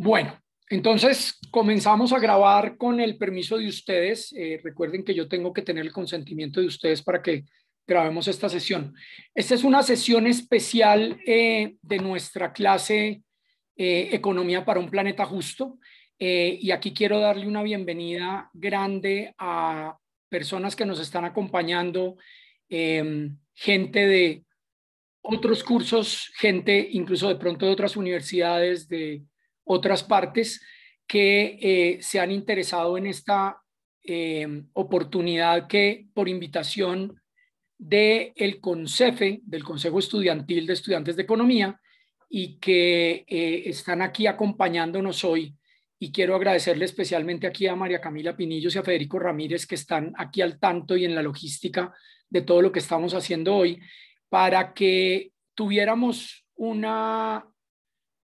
Bueno, entonces comenzamos a grabar con el permiso de ustedes. Recuerden que yo tengo que tener el consentimiento de ustedes para que grabemos esta sesión. Esta es una sesión especial de nuestra clase Economía para un Planeta Justo. Y aquí quiero darle una bienvenida grande a personas que nos están acompañando, gente de otros cursos, gente incluso de pronto de otras universidades, de otras partes que se han interesado en esta oportunidad que por invitación del CONCEFE, del Consejo Estudiantil de Estudiantes de Economía, y que están aquí acompañándonos hoy. Y quiero agradecerle especialmente aquí a María Camila Pinillos y a Federico Ramírez, que están aquí al tanto y en la logística de todo lo que estamos haciendo hoy, para que tuviéramos una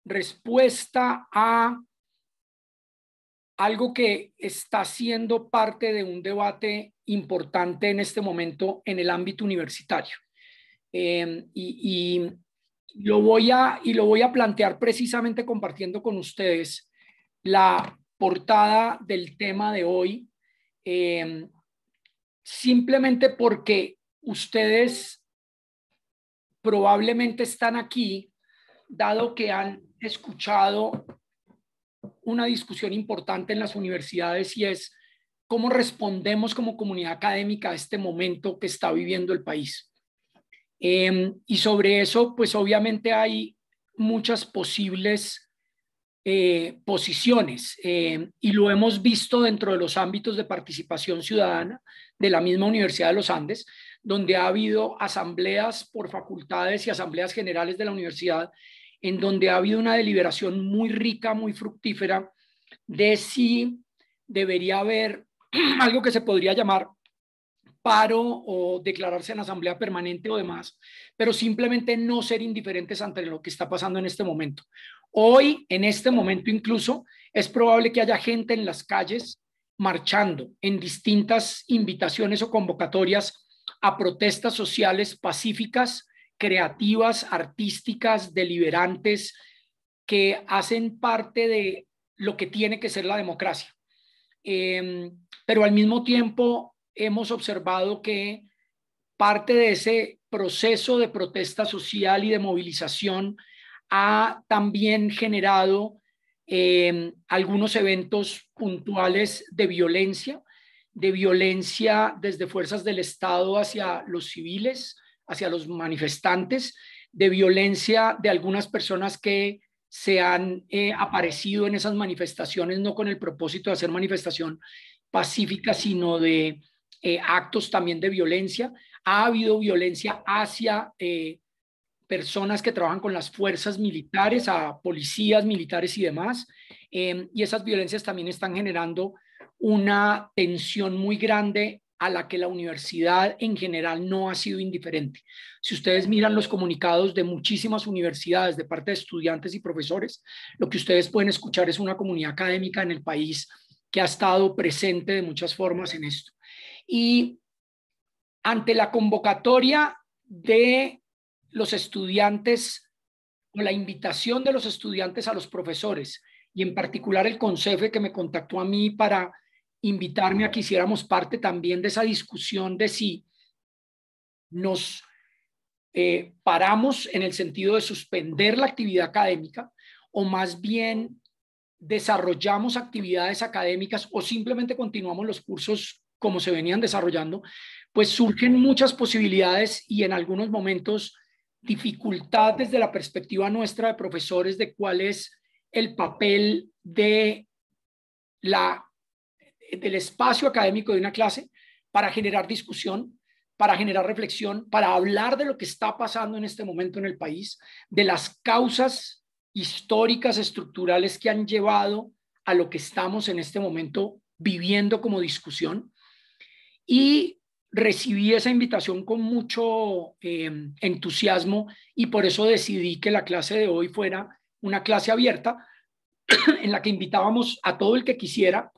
respuesta a algo que está siendo parte de un debate importante en este momento en el ámbito universitario. Y lo voy a plantear precisamente compartiendo con ustedes la portada del tema de hoy, simplemente porque ustedes probablemente están aquí, dado que han escuchado una discusión importante en las universidades, y es cómo respondemos como comunidad académica a este momento que está viviendo el país. Y sobre eso, pues obviamente hay muchas posibles posiciones, y lo hemos visto dentro de los ámbitos de participación ciudadana de la misma Universidad de los Andes, donde ha habido asambleas por facultades y asambleas generales de la universidad, en donde ha habido una deliberación muy rica, muy fructífera, de si debería haber algo que se podría llamar paro o declararse en asamblea permanente o demás, pero simplemente no ser indiferentes ante lo que está pasando en este momento. Hoy, en este momento incluso, es probable que haya gente en las calles marchando en distintas invitaciones o convocatorias a protestas sociales pacíficas, creativas, artísticas, deliberantes, que hacen parte de lo que tiene que ser la democracia. Pero al mismo tiempo hemos observado que parte de ese proceso de protesta social y de movilización ha también generado algunos eventos puntuales de violencia desde fuerzas del Estado hacia los civiles, hacia los manifestantes, de violencia de algunas personas que se han aparecido en esas manifestaciones, no con el propósito de hacer manifestación pacífica, sino de actos también de violencia. Ha habido violencia hacia personas que trabajan con las fuerzas militares, a policías militares y demás, y esas violencias también están generando una tensión muy grande a la que la universidad en general no ha sido indiferente. Si ustedes miran los comunicados de muchísimas universidades de parte de estudiantes y profesores, lo que ustedes pueden escuchar es una comunidad académica en el país que ha estado presente de muchas formas en esto. Y ante la convocatoria de los estudiantes, o la invitación de los estudiantes a los profesores, y en particular el CONCEFE, que me contactó a mí para invitarme a que hiciéramos parte también de esa discusión de si nos paramos en el sentido de suspender la actividad académica, o más bien desarrollamos actividades académicas o simplemente continuamos los cursos como se venían desarrollando, pues surgen muchas posibilidades y en algunos momentos dificultad desde la perspectiva nuestra de profesores de cuál es el papel del espacio académico de una clase para generar discusión, para generar reflexión, para hablar de lo que está pasando en este momento en el país, de las causas históricas, estructurales que han llevado a lo que estamos en este momento viviendo como discusión. Y recibí esa invitación con mucho entusiasmo, y por eso decidí que la clase de hoy fuera una clase abierta en la que invitábamos a todo el que quisiera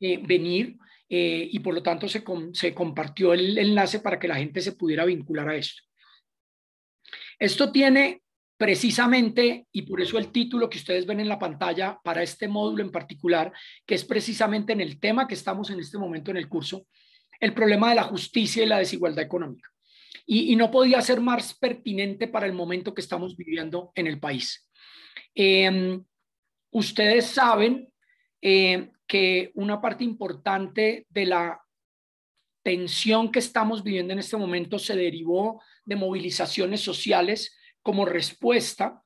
venir, y por lo tanto se compartió el enlace para que la gente se pudiera vincular a esto. Esto tiene precisamente, y por eso el título que ustedes ven en la pantalla para este módulo en particular, que es precisamente en el tema que estamos en este momento en el curso, el problema de la justicia y la desigualdad económica. Y no podía ser más pertinente para el momento que estamos viviendo en el país. Ustedes saben que una parte importante de la tensión que estamos viviendo en este momento se derivó de movilizaciones sociales como respuesta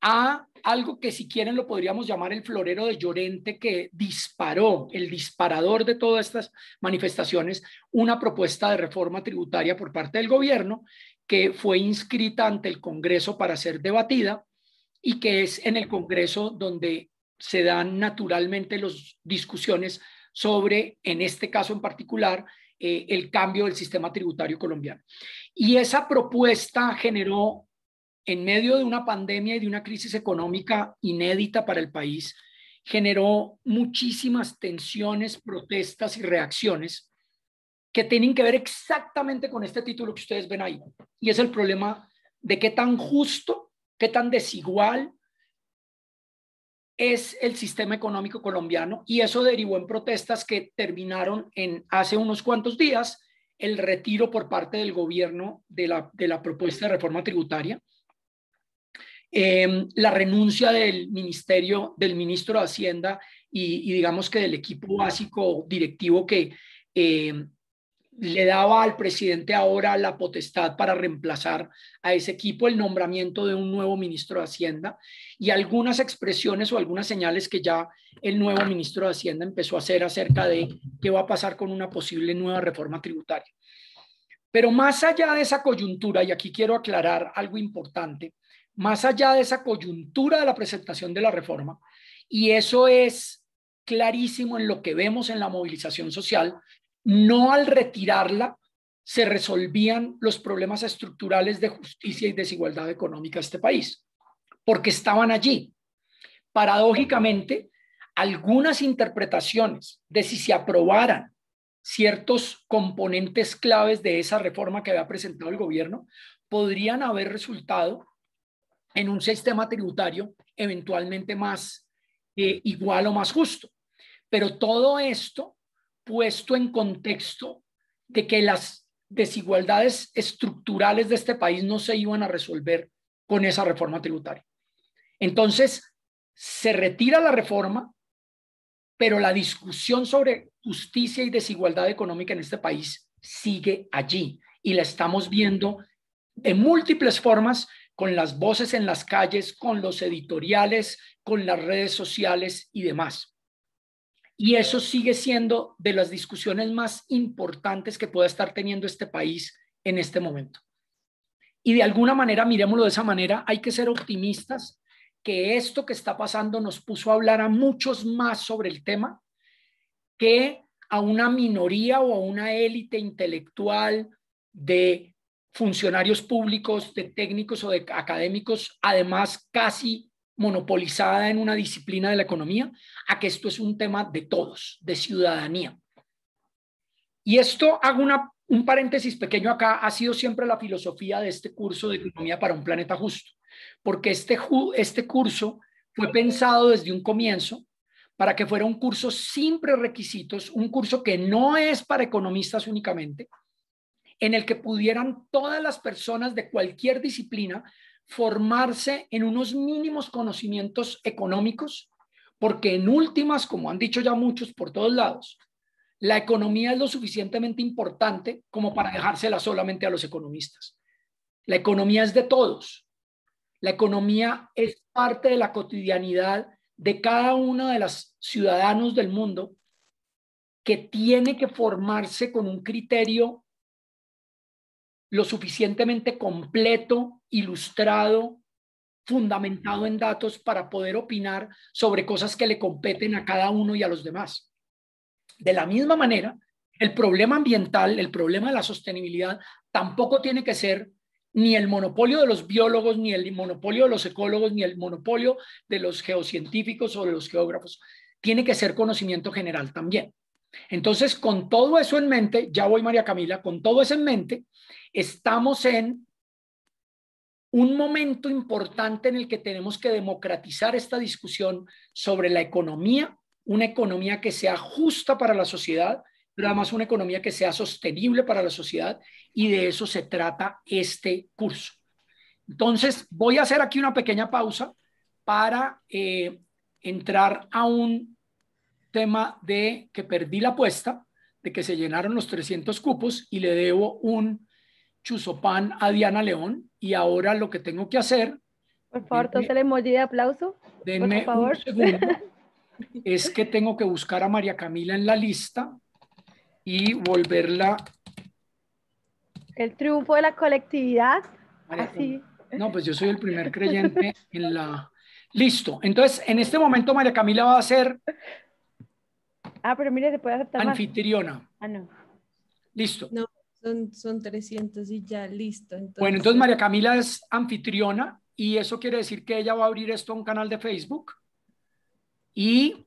a algo que, si quieren, lo podríamos llamar el florero de Llorente, que disparó, el disparador de todas estas manifestaciones, una propuesta de reforma tributaria por parte del gobierno que fue inscrita ante el Congreso para ser debatida y que es en el Congreso donde se dan naturalmente las discusiones sobre, en este caso en particular, el cambio del sistema tributario colombiano. Y esa propuesta generó, en medio de una pandemia y de una crisis económica inédita para el país, generó muchísimas tensiones, protestas y reacciones que tienen que ver exactamente con este título que ustedes ven ahí. Y es el problema de qué tan justo, qué tan desigual es el sistema económico colombiano, y eso derivó en protestas que terminaron en hace unos cuantos días el retiro por parte del gobierno de la propuesta de reforma tributaria, la renuncia del ministro de Hacienda y digamos que del equipo básico directivo que le daba al presidente ahora la potestad para reemplazar a ese equipo, el nombramiento de un nuevo ministro de Hacienda y algunas expresiones o algunas señales que ya el nuevo ministro de Hacienda empezó a hacer acerca de qué va a pasar con una posible nueva reforma tributaria. Pero más allá de esa coyuntura, y aquí quiero aclarar algo importante, más allá de esa coyuntura de la presentación de la reforma, y eso es clarísimo en lo que vemos en la movilización social, no al retirarla se resolvían los problemas estructurales de justicia y desigualdad económica de este país, porque estaban allí. Paradójicamente, algunas interpretaciones de si se aprobaran ciertos componentes claves de esa reforma que había presentado el gobierno podrían haber resultado en un sistema tributario eventualmente más igual o más justo. Pero todo esto puesto en contexto de que las desigualdades estructurales de este país no se iban a resolver con esa reforma tributaria. Entonces, se retira la reforma, pero la discusión sobre justicia y desigualdad económica en este país sigue allí y la estamos viendo de múltiples formas, con las voces en las calles, con los editoriales, con las redes sociales y demás. Y eso sigue siendo de las discusiones más importantes que pueda estar teniendo este país en este momento. Y de alguna manera, miremoslo de esa manera, hay que ser optimistas que esto que está pasando nos puso a hablar a muchos más sobre el tema que a una minoría o a una élite intelectual de funcionarios públicos, de técnicos o de académicos, además casi monopolizada en una disciplina de la economía, a que esto es un tema de todos, de ciudadanía. Y esto, hago un paréntesis pequeño acá, ha sido siempre la filosofía de este curso de Economía para un Planeta Justo, porque este curso fue pensado desde un comienzo para que fuera un curso sin prerequisitos, un curso que no es para economistas únicamente, en el que pudieran todas las personas de cualquier disciplina formarse en unos mínimos conocimientos económicos, porque en últimas, como han dicho ya muchos por todos lados, la economía es lo suficientemente importante como para dejársela solamente a los economistas. La economía es de todos. La economía es parte de la cotidianidad de cada uno de los ciudadanos del mundo, que tiene que formarse con un criterio lo suficientemente completo, ilustrado, fundamentado en datos para poder opinar sobre cosas que le competen a cada uno y a los demás. De la misma manera, el problema ambiental, el problema de la sostenibilidad, tampoco tiene que ser ni el monopolio de los biólogos, ni el monopolio de los ecólogos, ni el monopolio de los geocientíficos o de los geógrafos. Tiene que ser conocimiento general también. Entonces, con todo eso en mente, ya voy, María Camila, con todo eso en mente, estamos en un momento importante en el que tenemos que democratizar esta discusión sobre la economía, una economía que sea justa para la sociedad, pero además una economía que sea sostenible para la sociedad, y de eso se trata este curso. Entonces, voy a hacer aquí una pequeña pausa para entrar a un tema de que perdí la apuesta, de que se llenaron los 300 cupos y le debo un chuzopán a Diana León, y ahora lo que tengo que hacer, Por favor, todos el emoji de aplauso, por denme un favor. segundo, es que tengo que buscar a María Camila en la lista y volverla. El triunfo de la colectividad, María Camila. así. No, pues yo soy el primer creyente en la... Listo. Entonces, en este momento María Camila va a ser Ah, pero mire, se puede aceptar más. anfitriona. Ah, no. Listo. No, son 300 y ya, listo. Bueno, entonces Entonces, María Camila es anfitriona y eso quiere decir que ella va a abrir esto a un canal de Facebook y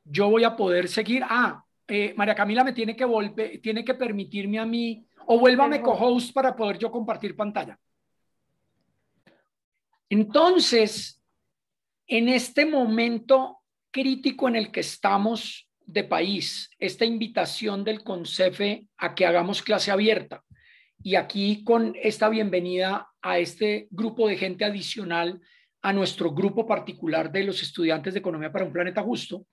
yo voy a poder seguir. María Camila me tiene que volver, tiene que permitirme a mí, o vuélvame co-host para poder yo compartir pantalla. Entonces, en este momento crítico en el que estamos de país, esta invitación del CONCEFE a que hagamos clase abierta, y aquí con esta bienvenida a este grupo de gente adicional a nuestro grupo particular de los estudiantes de Economía para un Planeta Justo,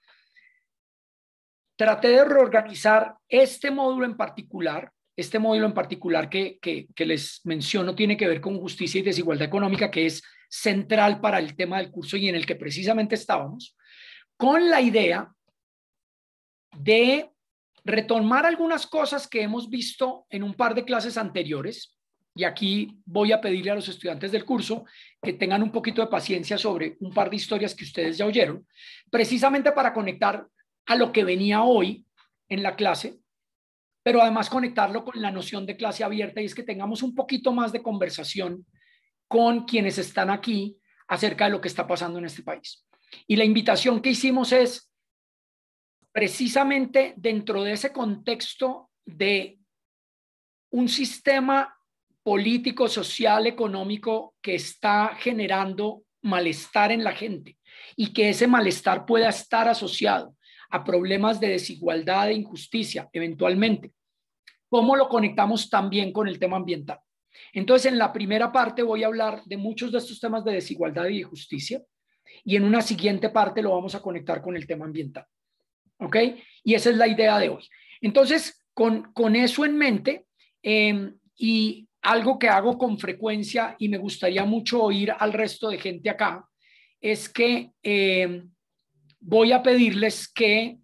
traté de reorganizar este módulo en particular. Este módulo en particular que les menciono tiene que ver con justicia y desigualdad económica, que es central para el tema del curso y en el que precisamente estábamos, con la idea de retomar algunas cosas que hemos visto en un par de clases anteriores. Y aquí voy a pedirle a los estudiantes del curso que tengan un poquito de paciencia sobre un par de historias que ustedes ya oyeron, precisamente para conectar a lo que venía hoy en la clase, pero además conectarlo con la noción de clase abierta, y es que tengamos un poquito más de conversación con quienes están aquí acerca de lo que está pasando en este país. Y la invitación que hicimos es precisamente dentro de ese contexto de un sistema político, social, económico que está generando malestar en la gente, y que ese malestar pueda estar asociado a problemas de desigualdad e injusticia eventualmente. ¿Cómo lo conectamos también con el tema ambiental? Entonces, en la primera parte voy a hablar de muchos de estos temas de desigualdad y de justicia, y en una siguiente parte lo vamos a conectar con el tema ambiental. ¿Ok? Y esa es la idea de hoy. Entonces, con eso en mente, y algo que hago con frecuencia y me gustaría mucho oír al resto de gente acá, es que voy a pedirles que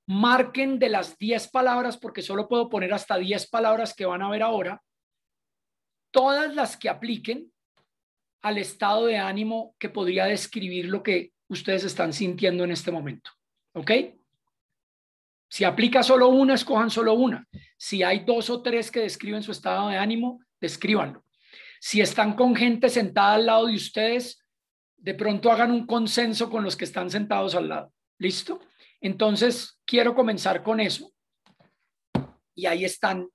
marquen de las 10 palabras, porque solo puedo poner hasta 10 palabras que van a ver ahora, todas las que apliquen al estado de ánimo que podría describir lo que ustedes están sintiendo en este momento. ¿Ok? Si aplica solo una, escojan solo una. Si hay 2 o 3 que describen su estado de ánimo, descríbanlo. Si están con gente sentada al lado de ustedes, de pronto hagan un consenso con los que están sentados al lado. ¿Listo? Entonces, quiero comenzar con eso. Y ahí están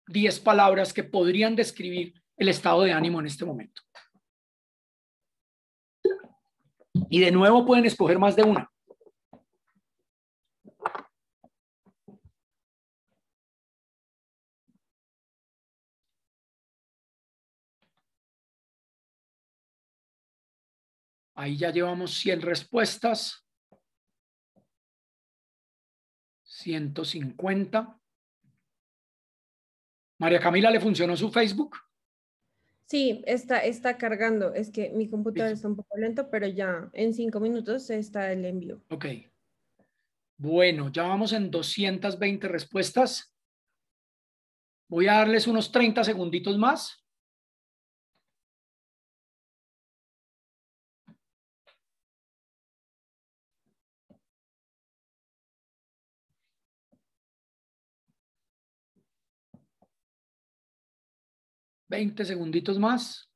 10 palabras que podrían describir el estado de ánimo en este momento. Y de nuevo pueden escoger más de una. Ahí ya llevamos 100 respuestas. 150. María Camila, ¿le funcionó su Facebook? sí, está cargando. Es que mi computador Listo. está un poco lento, pero ya en 5 minutos está el envío. Ok. Bueno, ya vamos en 220 respuestas. Voy a darles unos 30 segunditos más. Veinte segunditos más.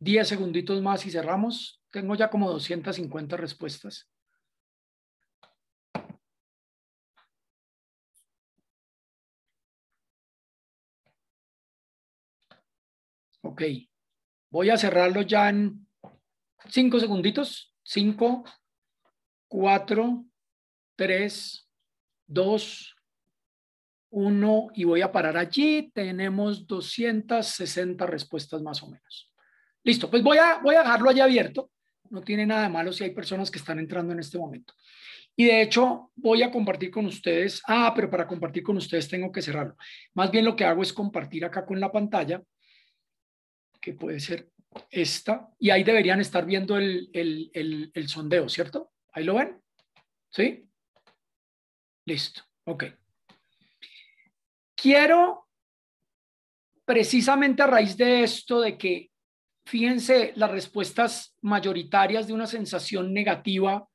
10 segunditos más y cerramos. Tengo ya como 250 respuestas. Ok, voy a cerrarlo ya en 5 segunditos. 5, 4, 3, 2, 1 y voy a parar allí. Tenemos 260 respuestas más o menos. Listo, pues voy a dejarlo allí abierto. No tiene nada de malo si hay personas que están entrando en este momento. Y de hecho voy a compartir con ustedes. Pero para compartir con ustedes tengo que cerrarlo. Más bien lo que hago es compartir acá con la pantalla, que puede ser esta. Y ahí deberían estar viendo el sondeo, ¿cierto? ¿Ahí lo ven? ¿Sí? Listo, ok. Quiero, precisamente a raíz de esto, de que, fíjense, las respuestas mayoritarias de una sensación negativa,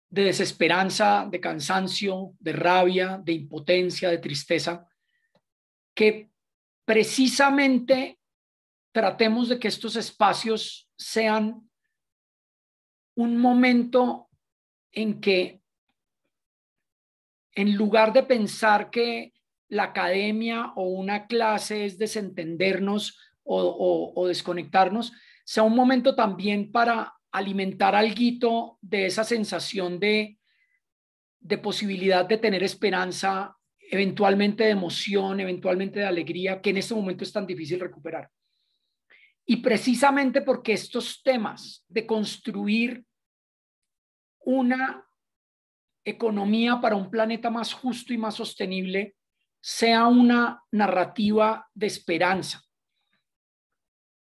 de desesperanza, de cansancio, de rabia, de impotencia, de tristeza, que precisamente tratemos de que estos espacios sean un momento en que, en lugar de pensar que la academia o una clase es desentendernos o desconectarnos, sea un momento también para alimentar alguito de esa sensación de posibilidad de tener esperanza, eventualmente de emoción, eventualmente de alegría, que en este momento es tan difícil recuperar. Y precisamente porque estos temas de construir una economía para un planeta más justo y más sostenible sea una narrativa de esperanza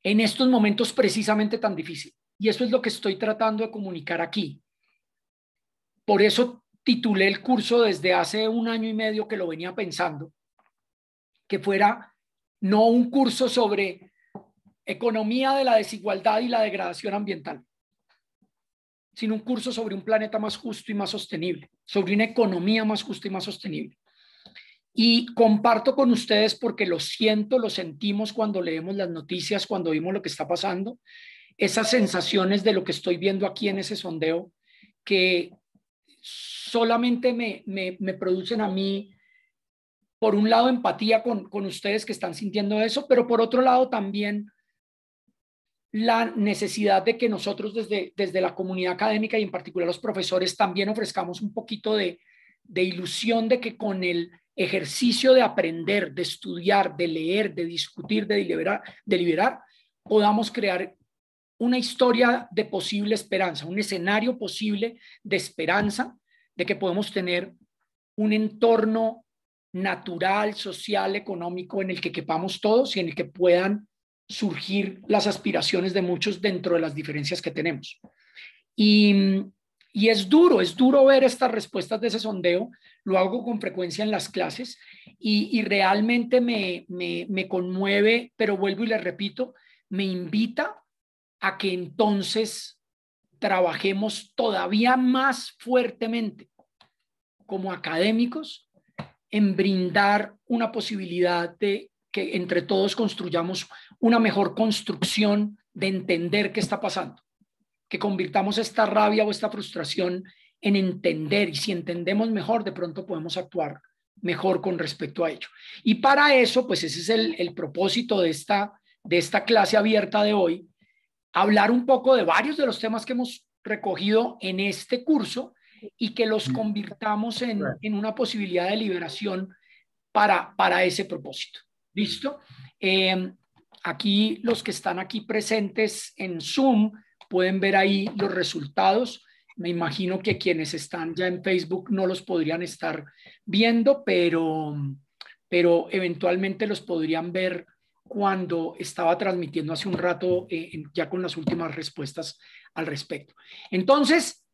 en estos momentos precisamente tan difíciles. Y eso es lo que estoy tratando de comunicar aquí. Por eso titulé el curso desde hace 1 año y medio que lo venía pensando, que fuera no un curso sobre economía de la desigualdad y la degradación ambiental, sino un curso sobre un planeta más justo y más sostenible, sobre una economía más justa y más sostenible. Y comparto con ustedes porque lo siento, lo sentimos cuando leemos las noticias, cuando vimos lo que está pasando, esas sensaciones de lo que estoy viendo aquí en ese sondeo, que solamente me producen a mí, por un lado, empatía con ustedes que están sintiendo eso, pero por otro lado también la necesidad de que nosotros desde la comunidad académica y en particular los profesores también ofrezcamos un poquito de ilusión de que con el ejercicio de aprender, de estudiar, de leer, de discutir, de deliberar, podamos crear una historia de posible esperanza, un escenario posible de esperanza, de que podemos tener un entorno natural, social, económico en el que quepamos todos y en el que puedan surgir las aspiraciones de muchos dentro de las diferencias que tenemos. Y es duro ver estas respuestas de ese sondeo. Lo hago con frecuencia en las clases y realmente me conmueve, pero vuelvo y le repito, me invita a que entonces trabajemos todavía más fuertemente como académicos en brindar una posibilidad de que entre todos construyamos una mejor construcción de entender qué está pasando, que convirtamos esta rabia o esta frustración en entender, y si entendemos mejor, de pronto podemos actuar mejor con respecto a ello. Y para eso, pues ese es el propósito de esta clase abierta de hoy, hablar un poco de varios de los temas que hemos recogido en este curso y que los convirtamos en una posibilidad de liberación para ese propósito. ¿Listo? Aquí los que están aquí presentes en Zoom pueden ver ahí los resultados. Me imagino que quienes están ya en Facebook no los podrían estar viendo, pero eventualmente los podrían ver cuando estaba transmitiendo hace un rato, ya con las últimas respuestas al respecto. Entonces,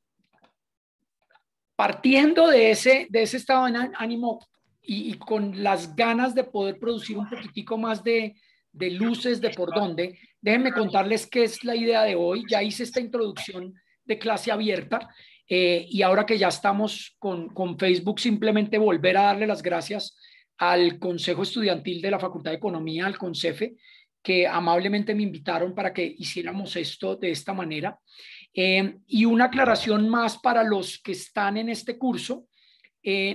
partiendo de ese estado de ánimo y con las ganas de poder producir un poquitico más de luces de por dónde, déjenme contarles qué es la idea de hoy. Ya hice esta introducción de clase abierta y ahora que ya estamos con Facebook, simplemente volver a darle las gracias al Consejo Estudiantil de la Facultad de Economía, al CONCEFE, que amablemente me invitaron para que hiciéramos esto de esta manera. Y una aclaración más para los que están en este curso.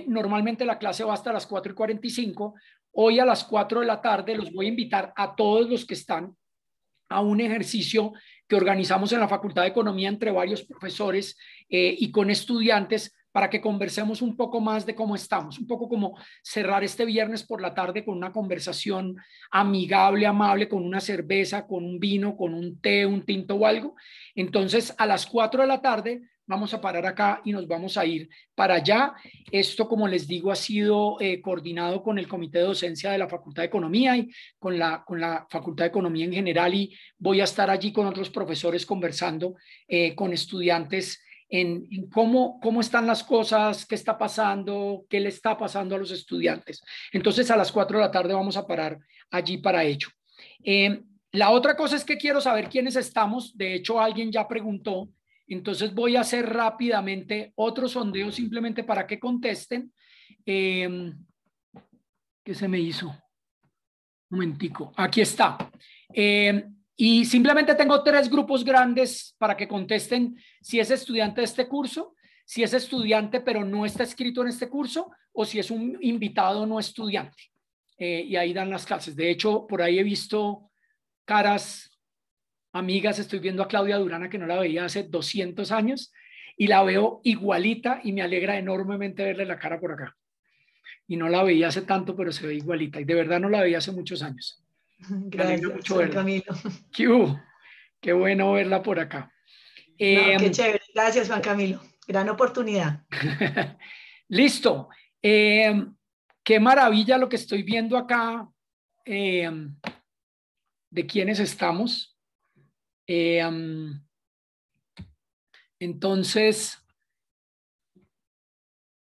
Normalmente la clase va hasta las 4:45. Hoy a las 4 de la tarde los voy a invitar a todos los que están a un ejercicio que organizamos en la Facultad de Economía entre varios profesores y con estudiantes para que conversemos un poco más de cómo estamos, un poco como cerrar este viernes por la tarde con una conversación amigable, amable, con una cerveza, con un vino, con un té, un tinto o algo. Entonces, a las 4 de la tarde vamos a parar acá y nos vamos a ir para allá. Esto, como les digo, ha sido coordinado con el Comité de Docencia de la Facultad de Economía y con la Facultad de Economía en general, y voy a estar allí con otros profesores conversando con estudiantes en cómo están las cosas, qué está pasando, qué le está pasando a los estudiantes. Entonces, a las 4 de la tarde vamos a parar allí para ello. La otra cosa es que quiero saber quiénes estamos. De hecho, alguien ya preguntó. Entonces voy a hacer rápidamente otro sondeo simplemente para que contesten. ¿Qué se me hizo? Un momentico. Aquí está. Y simplemente tengo 3 grupos grandes para que contesten si es estudiante de este curso, si es estudiante pero no está escrito en este curso, o si es un invitado no estudiante. Y ahí dan las clases. De hecho, por ahí he visto caras amigas. Estoy viendo a Claudia Durana, que no la veía hace 200 años, y la veo igualita y me alegra enormemente verle la cara por acá. Y no la veía hace tanto, pero se ve igualita. Y de verdad no la veía hace muchos años. Gracias, mucho Juan verla. Camilo. Qué bueno verla por acá. No, qué chévere. Gracias, Juan Camilo. Gran oportunidad. Listo. Qué maravilla lo que estoy viendo acá. De quiénes estamos. Entonces,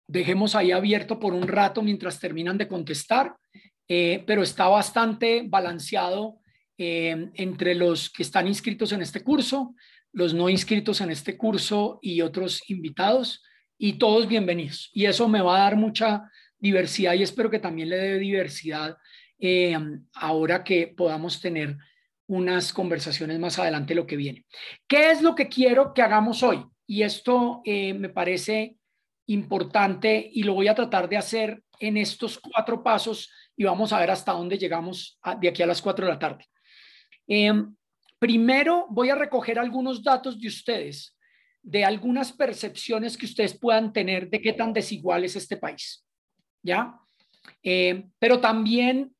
dejemos ahí abierto por un rato mientras terminan de contestar, pero está bastante balanceado entre los que están inscritos en este curso, los no inscritos en este curso y otros invitados, y todos bienvenidos. Y eso me va a dar mucha diversidad, y espero que también le dé diversidad ahora que podamos tener unas conversaciones más adelante lo que viene. ¿Qué es lo que quiero que hagamos hoy? Y esto me parece importante y lo voy a tratar de hacer en estos 4 pasos, y vamos a ver hasta dónde llegamos de aquí a las 4 de la tarde. Primero voy a recoger algunos datos de ustedes, de algunas percepciones que ustedes puedan tener de qué tan desigual es este país, ¿ya? Pero también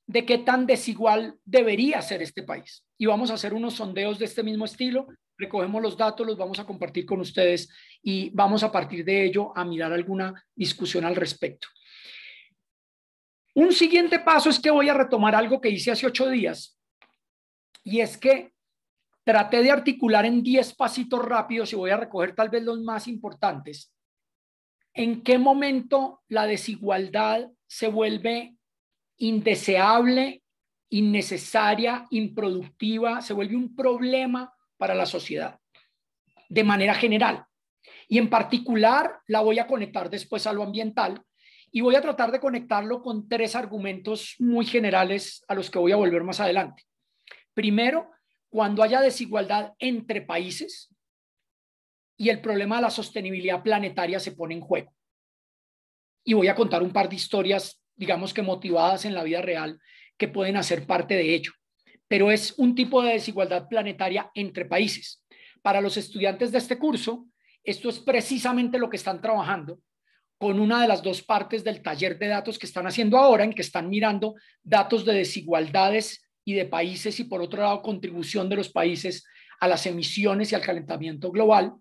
de qué tan desigual debería ser este país. Y vamos a hacer unos sondeos de este mismo estilo. Recogemos los datos, los vamos a compartir con ustedes y vamos a partir de ello a mirar alguna discusión al respecto. Un siguiente paso es que voy a retomar algo que hice hace 8 días, y es que traté de articular en 10 pasitos rápidos, y voy a recoger tal vez los más importantes. ¿En qué momento la desigualdad se vuelve indeseable, innecesaria, improductiva, se vuelve un problema para la sociedad de manera general? Y en particular la voy a conectar después a lo ambiental, y voy a tratar de conectarlo con 3 argumentos muy generales a los que voy a volver más adelante. Primero, cuando haya desigualdad entre países y el problema de la sostenibilidad planetaria se pone en juego. Y voy a contar un par de historias, digamos que motivadas en la vida real, que pueden hacer parte de ello. Pero es un tipo de desigualdad planetaria entre países. Para los estudiantes de este curso, esto es precisamente lo que están trabajando con una de las 2 partes del taller de datos que están haciendo ahora, en que están mirando datos de desigualdades y de países, y por otro lado contribución de los países a las emisiones y al calentamiento global,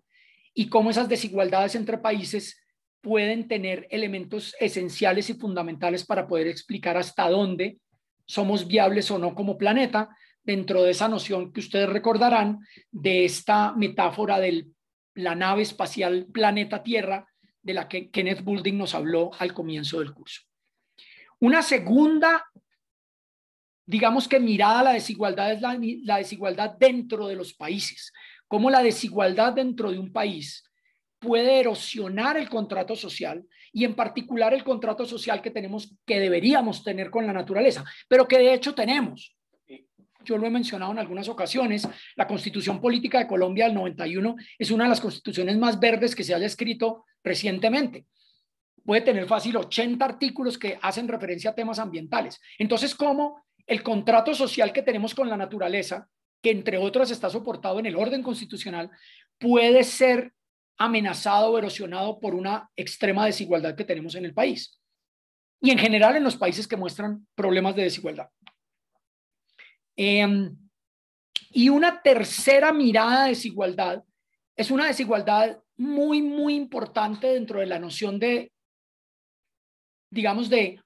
y cómo esas desigualdades entre países pueden tener elementos esenciales y fundamentales para poder explicar hasta dónde somos viables o no como planeta, dentro de esa noción que ustedes recordarán de esta metáfora de la nave espacial planeta Tierra, de la que Kenneth Boulding nos habló al comienzo del curso. Una segunda, digamos que mirada a la desigualdad, es la desigualdad dentro de los países. Cómo la desigualdad dentro de un país puede erosionar el contrato social, y en particular el contrato social que deberíamos tener con la naturaleza, pero que de hecho tenemos. yo lo he mencionado en algunas ocasiones, la Constitución Política de Colombia del 91 es una de las constituciones más verdes que se haya escrito recientemente. Puede tener fácil 80 artículos que hacen referencia a temas ambientales. Entonces, ¿cómo el contrato social que tenemos con la naturaleza, que entre otras está soportado en el orden constitucional, puede ser amenazado o erosionado por una extrema desigualdad que tenemos en el país? Y en general en los países que muestran problemas de desigualdad. Y una tercera mirada de desigualdad es una desigualdad muy, muy importante dentro de la noción de, digamos, de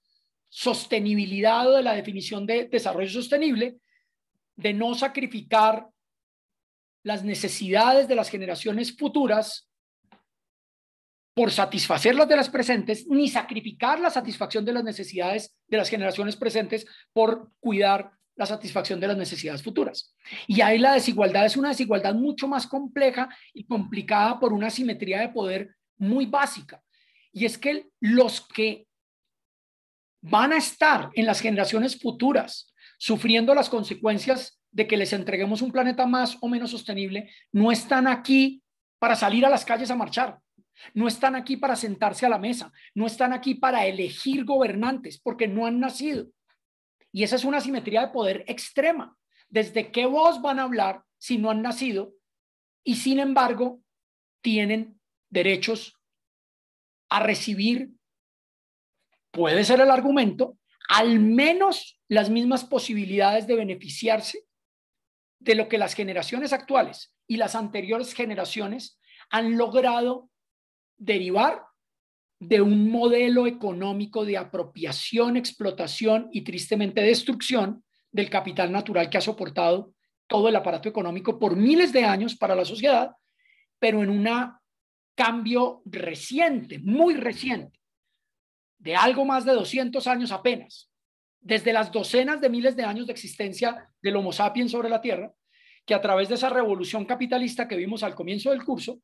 sostenibilidad o de la definición de desarrollo sostenible, de no sacrificar las necesidades de las generaciones futuras por satisfacer las de las presentes, ni sacrificar la satisfacción de las necesidades de las generaciones presentes por cuidar la satisfacción de las necesidades futuras. Y ahí la desigualdad es una desigualdad mucho más compleja y complicada por una asimetría de poder muy básica. Y es que los que van a estar en las generaciones futuras sufriendo las consecuencias de que les entreguemos un planeta más o menos sostenible, no están aquí para salir a las calles a marchar. No están aquí para sentarse a la mesa, no están aquí para elegir gobernantes, porque no han nacido. Y esa es una asimetría de poder extrema. ¿Desde qué voz van a hablar si no han nacido? Y sin embargo, tienen derechos a recibir, puede ser el argumento, al menos las mismas posibilidades de beneficiarse de lo que las generaciones actuales y las anteriores generaciones han logrado derivar de un modelo económico de apropiación, explotación y tristemente destrucción del capital natural que ha soportado todo el aparato económico por miles de años para la sociedad, pero en un cambio reciente, muy reciente, de algo más de 200 años apenas, desde las docenas de miles de años de existencia del Homo sapiens sobre la Tierra, que a través de esa revolución capitalista que vimos al comienzo del curso,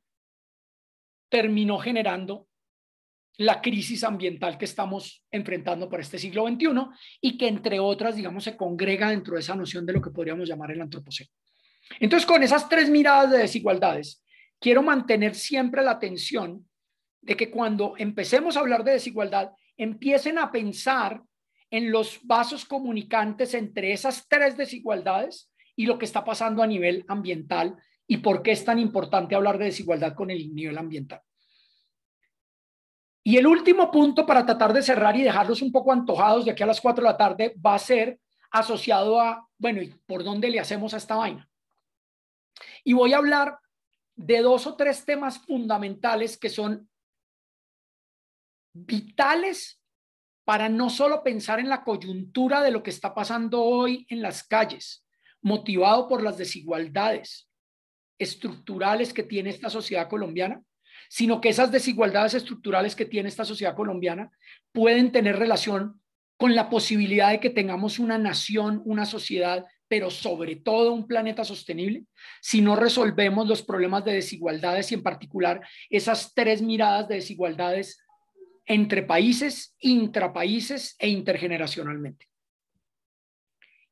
terminó generando la crisis ambiental que estamos enfrentando por este siglo XXI y que, entre otras, digamos, se congrega dentro de esa noción de lo que podríamos llamar el antropoceno. Entonces, con esas tres miradas de desigualdades, quiero mantener siempre la atención de que cuando empecemos a hablar de desigualdad, empiecen a pensar en los vasos comunicantes entre esas tres desigualdades y lo que está pasando a nivel ambiental y por qué es tan importante hablar de desigualdad con el nivel ambiental. Y el último punto para tratar de cerrar y dejarlos un poco antojados de aquí a las 4 de la tarde va a ser asociado a, bueno, ¿y por dónde le hacemos a esta vaina? Y voy a hablar de 2 o 3 temas fundamentales que son vitales para no solo pensar en la coyuntura de lo que está pasando hoy en las calles, motivado por las desigualdades estructurales que tiene esta sociedad colombiana, sino que esas desigualdades estructurales que tiene esta sociedad colombiana pueden tener relación con la posibilidad de que tengamos una nación, una sociedad, pero sobre todo un planeta sostenible, si no resolvemos los problemas de desigualdades y en particular esas 3 miradas de desigualdades entre países, intrapaíses e intergeneracionalmente.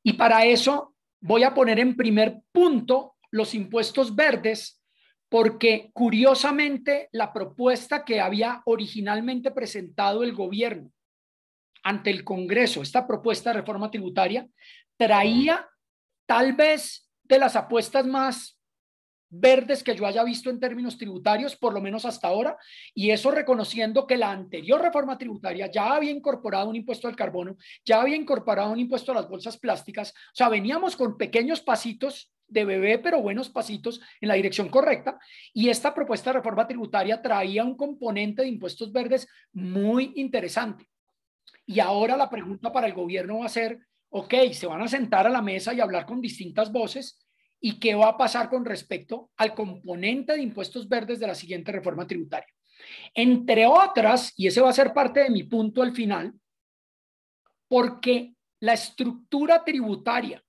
Y para eso voy a poner en primer punto los impuestos verdes, porque curiosamente la propuesta que había originalmente presentado el gobierno ante el Congreso, esta propuesta de reforma tributaria, traía tal vez de las apuestas más verdes que yo haya visto en términos tributarios, por lo menos hasta ahora, y eso reconociendo que la anterior reforma tributaria ya había incorporado un impuesto al carbono, ya había incorporado un impuesto a las bolsas plásticas, o sea, veníamos con pequeños pasitos de bebé, pero buenos pasitos en la dirección correcta, y esta propuesta de reforma tributaria traía un componente de impuestos verdes muy interesante. Y ahora la pregunta para el gobierno va a ser, ok, se van a sentar a la mesa y hablar con distintas voces, ¿y qué va a pasar con respecto al componente de impuestos verdes de la siguiente reforma tributaria? Entre otras, y ese va a ser parte de mi punto al final, porque la estructura tributaria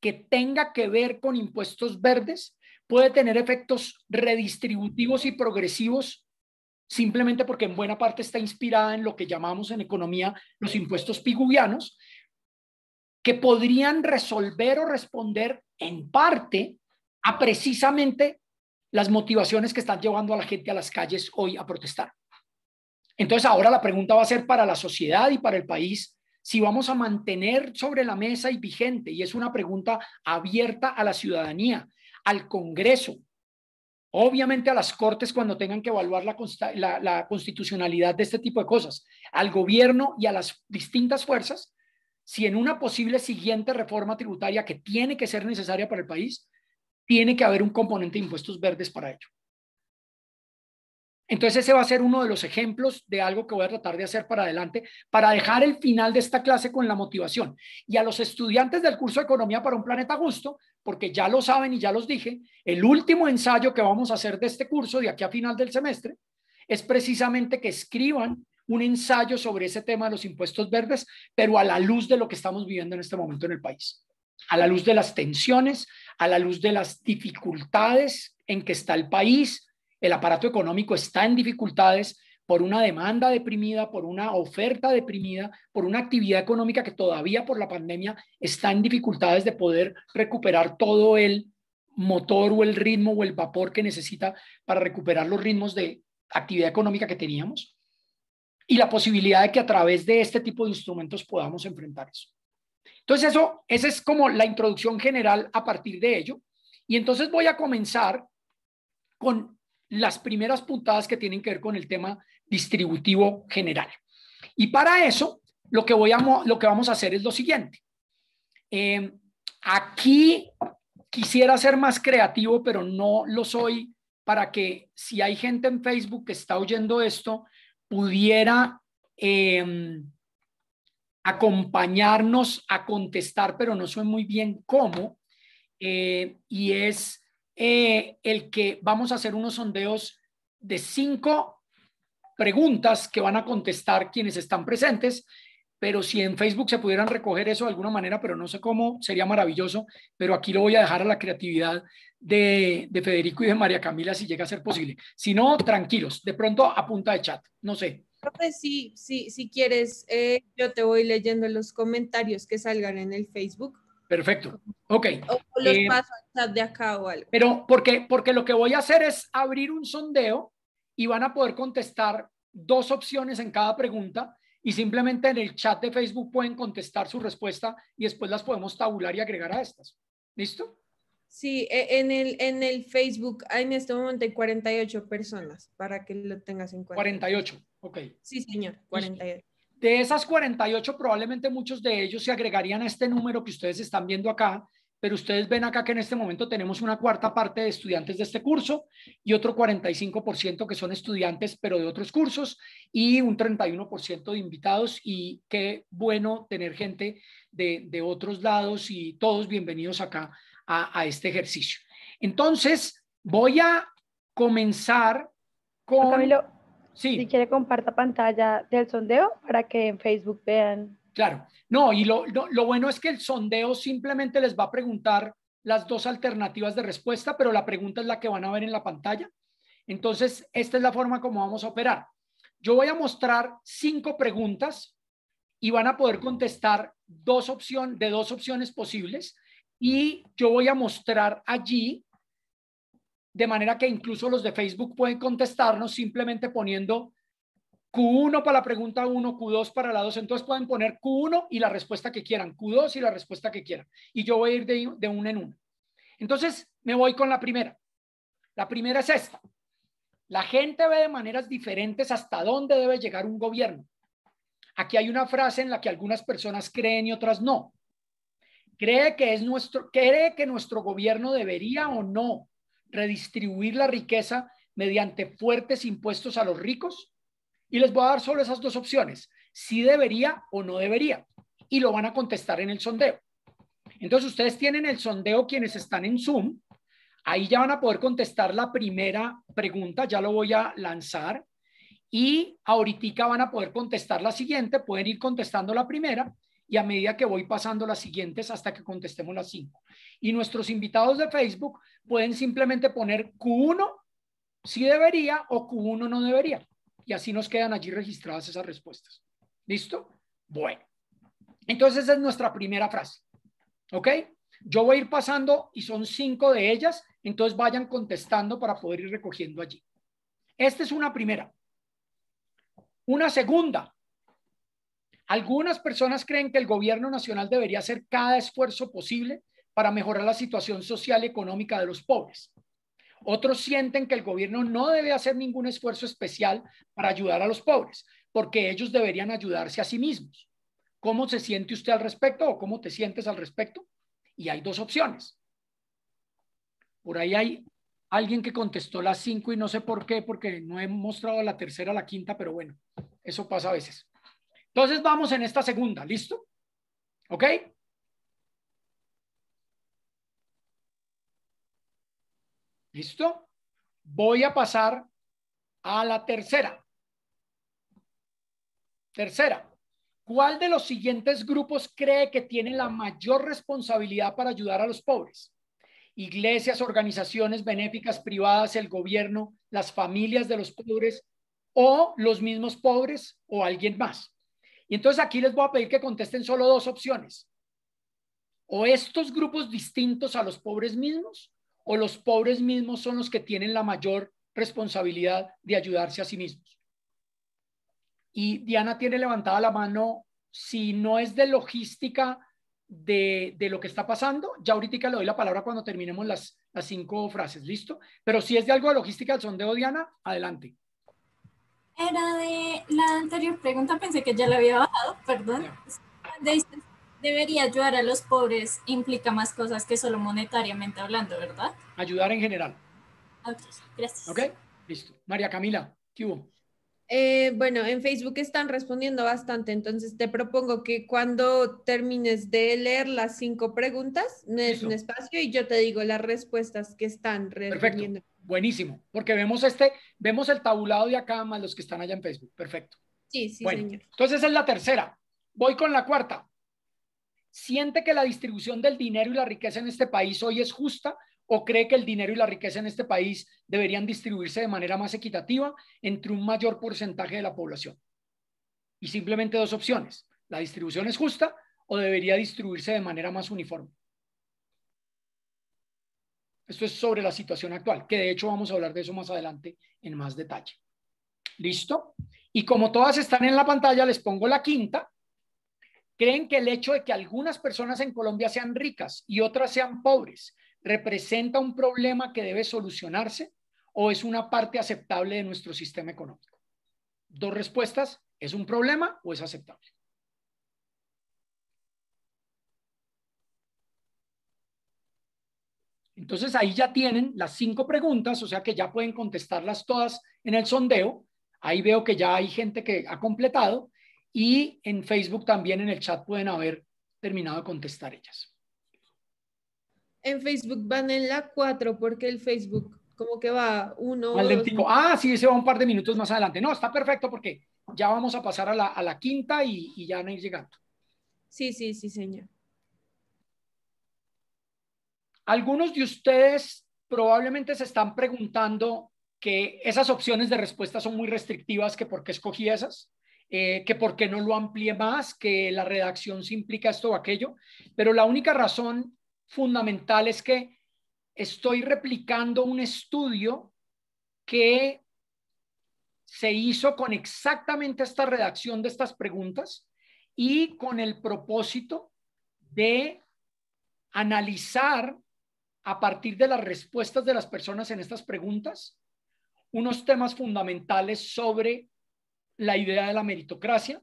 que tenga que ver con impuestos verdes puede tener efectos redistributivos y progresivos simplemente porque en buena parte está inspirada en lo que llamamos en economía los impuestos pigouvianos, que podrían resolver o responder en parte a precisamente las motivaciones que están llevando a la gente a las calles hoy a protestar. Entonces ahora la pregunta va a ser para la sociedad y para el país si vamos a mantener sobre la mesa y vigente, y es una pregunta abierta a la ciudadanía, al Congreso, obviamente a las Cortes cuando tengan que evaluar la constitucionalidad de este tipo de cosas, al gobierno y a las distintas fuerzas, si en una posible siguiente reforma tributaria que tiene que ser necesaria para el país, tiene que haber un componente de impuestos verdes para ello. Entonces ese va a ser uno de los ejemplos de algo que voy a tratar de hacer para adelante, para dejar el final de esta clase con la motivación. Y a los estudiantes del curso de Economía para un Planeta Justo, porque ya lo saben y ya los dije, el último ensayo que vamos a hacer de este curso de aquí a final del semestre es precisamente que escriban un ensayo sobre ese tema de los impuestos verdes, pero a la luz de lo que estamos viviendo en este momento en el país, a la luz de las tensiones, a la luz de las dificultades en que está el país. El aparato económico está en dificultades por una demanda deprimida, por una oferta deprimida, por una actividad económica que todavía por la pandemia está en dificultades de poder recuperar todo el motor o el ritmo o el vapor que necesita para recuperar los ritmos de actividad económica que teníamos, y la posibilidad de que a través de este tipo de instrumentos podamos enfrentar eso. Entonces esa es como la introducción general a partir de ello, y entonces voy a comenzar con las primeras puntadas que tienen que ver con el tema distributivo general. Y para eso, lo que vamos a hacer es lo siguiente. Aquí quisiera ser más creativo, pero no lo soy, para que si hay gente en Facebook que está oyendo esto, pudiera acompañarnos a contestar, pero no sé muy bien cómo, y es el que vamos a hacer unos sondeos de 5 preguntas que van a contestar quienes están presentes, pero si en Facebook se pudieran recoger eso de alguna manera, pero no sé cómo, sería maravilloso, pero aquí lo voy a dejar a la creatividad de Federico y de María Camila si llega a ser posible. Si no, tranquilos, de pronto a punta de chat, no sé. Profe, si quieres, yo te voy leyendo los comentarios que salgan en el Facebook. Perfecto, ok. O los paso al chat de acá o algo. Pero porque lo que voy a hacer es abrir un sondeo y van a poder contestar 2 opciones en cada pregunta, y simplemente en el chat de Facebook pueden contestar su respuesta y después las podemos tabular y agregar a estas. ¿Listo? Sí, en el Facebook en este momento hay 48 personas, para que lo tengas en cuenta. 48, ok. Sí, señor, 48. De esas 48, probablemente muchos de ellos se agregarían a este número que ustedes están viendo acá, pero ustedes ven acá que en este momento tenemos una cuarta parte de estudiantes de este curso y otro 45% que son estudiantes, pero de otros cursos, y un 31% de invitados, y qué bueno tener gente de otros lados, y todos bienvenidos acá a este ejercicio. Entonces, voy a comenzar con... Camilo, sí. Si quiere comparta pantalla del sondeo para que en Facebook vean. Claro, no, y lo bueno es que el sondeo simplemente les va a preguntar las 2 alternativas de respuesta, pero la pregunta es la que van a ver en la pantalla. Entonces, esta es la forma como vamos a operar. Yo voy a mostrar 5 preguntas y van a poder contestar 2 opciones posibles, y yo voy a mostrar allí, de manera que incluso los de Facebook pueden contestarnos simplemente poniendo Q1 para la pregunta 1, Q2 para la 2, entonces pueden poner Q1 y la respuesta que quieran, Q2 y la respuesta que quieran, y yo voy a ir de una en una. Entonces me voy con la primera. La primera es esta. La gente ve de maneras diferentes hasta dónde debe llegar un gobierno. Aquí hay una frase en la que algunas personas creen y otras no. ¿Cree que nuestro gobierno debería o no redistribuir la riqueza mediante fuertes impuestos a los ricos? Y les voy a dar solo esas 2 opciones, si debería o no debería, y lo van a contestar en el sondeo. Entonces ustedes tienen el sondeo, quienes están en Zoom, ahí ya van a poder contestar la primera pregunta, ya lo voy a lanzar, y ahorita van a poder contestar la siguiente, pueden ir contestando la primera, y a medida que voy pasando las siguientes hasta que contestemos las 5. Y nuestros invitados de Facebook pueden simplemente poner Q1 si debería o Q1 no debería. Y así nos quedan allí registradas esas respuestas. ¿Listo? Bueno. Entonces esa es nuestra primera frase. ¿Ok? Yo voy a ir pasando y son 5 de ellas, entonces vayan contestando para poder ir recogiendo allí. Esta es una primera. Una segunda. Algunas personas creen que el gobierno nacional debería hacer cada esfuerzo posible para mejorar la situación social y económica de los pobres. Otros sienten que el gobierno no debe hacer ningún esfuerzo especial para ayudar a los pobres, porque ellos deberían ayudarse a sí mismos. ¿Cómo se siente usted al respecto o cómo te sientes al respecto? Y hay 2 opciones. Por ahí hay alguien que contestó las 5 y no sé por qué, porque no he mostrado la tercera, la quinta, pero bueno, eso pasa a veces. Entonces vamos en esta segunda, ¿listo? ¿Ok? ¿Listo? Voy a pasar a la tercera. Tercera. ¿Cuál de los siguientes grupos cree que tiene la mayor responsabilidad para ayudar a los pobres? Iglesias, organizaciones benéficas privadas, el gobierno, las familias de los pobres o los mismos pobres o alguien más. Y entonces aquí les voy a pedir que contesten solo 2 opciones. O estos grupos distintos a los pobres mismos o los pobres mismos son los que tienen la mayor responsabilidad de ayudarse a sí mismos. Y Diana tiene levantada la mano, si no es de logística de lo que está pasando, ya ahorita le doy la palabra cuando terminemos las 5 frases, ¿listo? Pero si es de algo de logística del sondeo, Diana, adelante. Era de la anterior pregunta, pensé que ya la había bajado, perdón. Debería ayudar a los pobres implica más cosas que solo monetariamente hablando, ¿verdad? Ayudar en general. Ok, gracias. Ok, listo. María Camila, ¿qué hubo? Bueno, en Facebook están respondiendo bastante, entonces te propongo que cuando termines de leer las 5 preguntas, me des un espacio y yo te digo las respuestas que están respondiendo. Perfecto, buenísimo, porque vemos el tabulado de acá más los que están allá en Facebook. Perfecto. Sí, sí, bueno, señor. Entonces es la tercera. Voy con la cuarta. ¿Siente que la distribución del dinero y la riqueza en este país hoy es justa o cree que el dinero y la riqueza en este país deberían distribuirse de manera más equitativa entre un mayor porcentaje de la población? Y simplemente 2 opciones. ¿La distribución es justa o debería distribuirse de manera más uniforme? Esto es sobre la situación actual, que de hecho vamos a hablar de eso más adelante en más detalle. ¿Listo? Y como todas están en la pantalla, les pongo la quinta. ¿Creen que el hecho de que algunas personas en Colombia sean ricas y otras sean pobres representa un problema que debe solucionarse o es una parte aceptable de nuestro sistema económico? 2 respuestas, ¿es un problema o es aceptable? Entonces ahí ya tienen las 5 preguntas, o sea que ya pueden contestarlas todas en el sondeo. Ahí veo que ya hay gente que ha completado y en Facebook también en el chat pueden haber terminado de contestar ellas. En Facebook van en la 4 porque el Facebook como que va 1 o 2 minutos. Ah, sí, se va un par de minutos más adelante. No, está perfecto porque ya vamos a pasar a la quinta y ya van a ir llegando. Sí, sí, sí, señor. Algunos de ustedes probablemente se están preguntando que esas opciones de respuesta son muy restrictivas, que por qué escogí esas, que por qué no lo amplié más, que la redacción se implica esto o aquello, pero la única razón fundamental es que estoy replicando un estudio que se hizo con exactamente esta redacción de estas preguntas y con el propósito de analizar a partir de las respuestas de las personas en estas preguntas unos temas fundamentales sobre la idea de la meritocracia,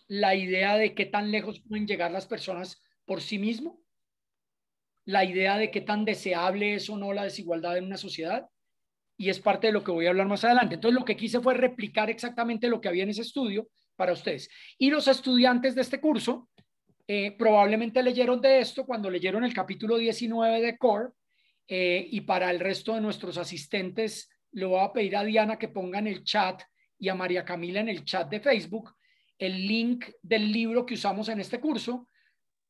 la idea de qué tan lejos pueden llegar las personas por sí mismos, la idea de qué tan deseable es o no la desigualdad en una sociedad, y es parte de lo que voy a hablar más adelante. Entonces lo que quise fue replicar exactamente lo que había en ese estudio para ustedes. Y los estudiantes de este curso probablemente leyeron de esto cuando leyeron el capítulo 19 de CORE, y para el resto de nuestros asistentes le voy a pedir a Diana que ponga en el chat y a María Camila en el chat de Facebook el link del libro que usamos en este curso.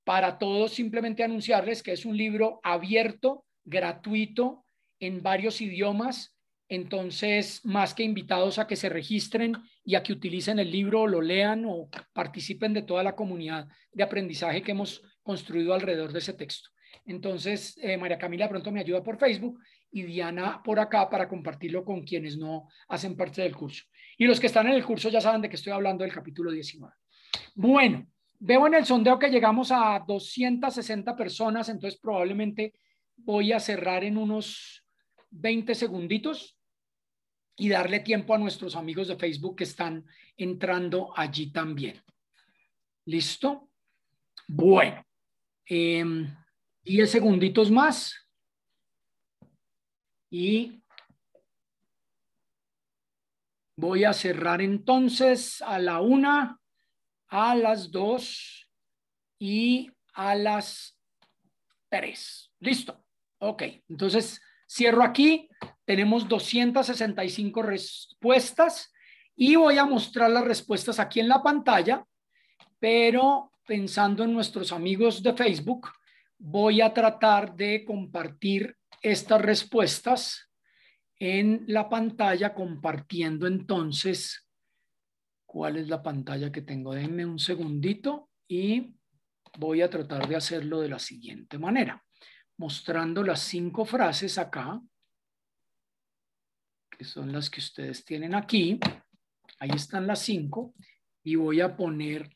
Para todos simplemente anunciarles que es un libro abierto, gratuito, en varios idiomas. Entonces, más que invitados a que se registren y a que utilicen el libro, lo lean o participen de toda la comunidad de aprendizaje que hemos construido alrededor de ese texto. Entonces, María Camila de pronto me ayuda por Facebook y Diana por acá para compartirlo con quienes no hacen parte del curso. Y los que están en el curso ya saben de que estoy hablando del capítulo 19. Bueno, veo en el sondeo que llegamos a 260 personas, entonces probablemente voy a cerrar en unos 20 segunditos y darle tiempo a nuestros amigos de Facebook que están entrando allí también. ¿Listo? Bueno, 10 segunditos más y voy a cerrar entonces a la 1, a las 2 y a las 3. Listo. Ok, entonces cierro aquí. Tenemos 265 respuestas y voy a mostrar las respuestas aquí en la pantalla, pero pensando en nuestros amigos de Facebook, voy a tratar de compartir estas respuestas en la pantalla, compartiendo entonces. ¿Cuál es la pantalla que tengo? Denme un segundito y voy a tratar de hacerlo de la siguiente manera, mostrando las 5 frases acá, que son las que ustedes tienen aquí. Ahí están las 5 y voy a poner,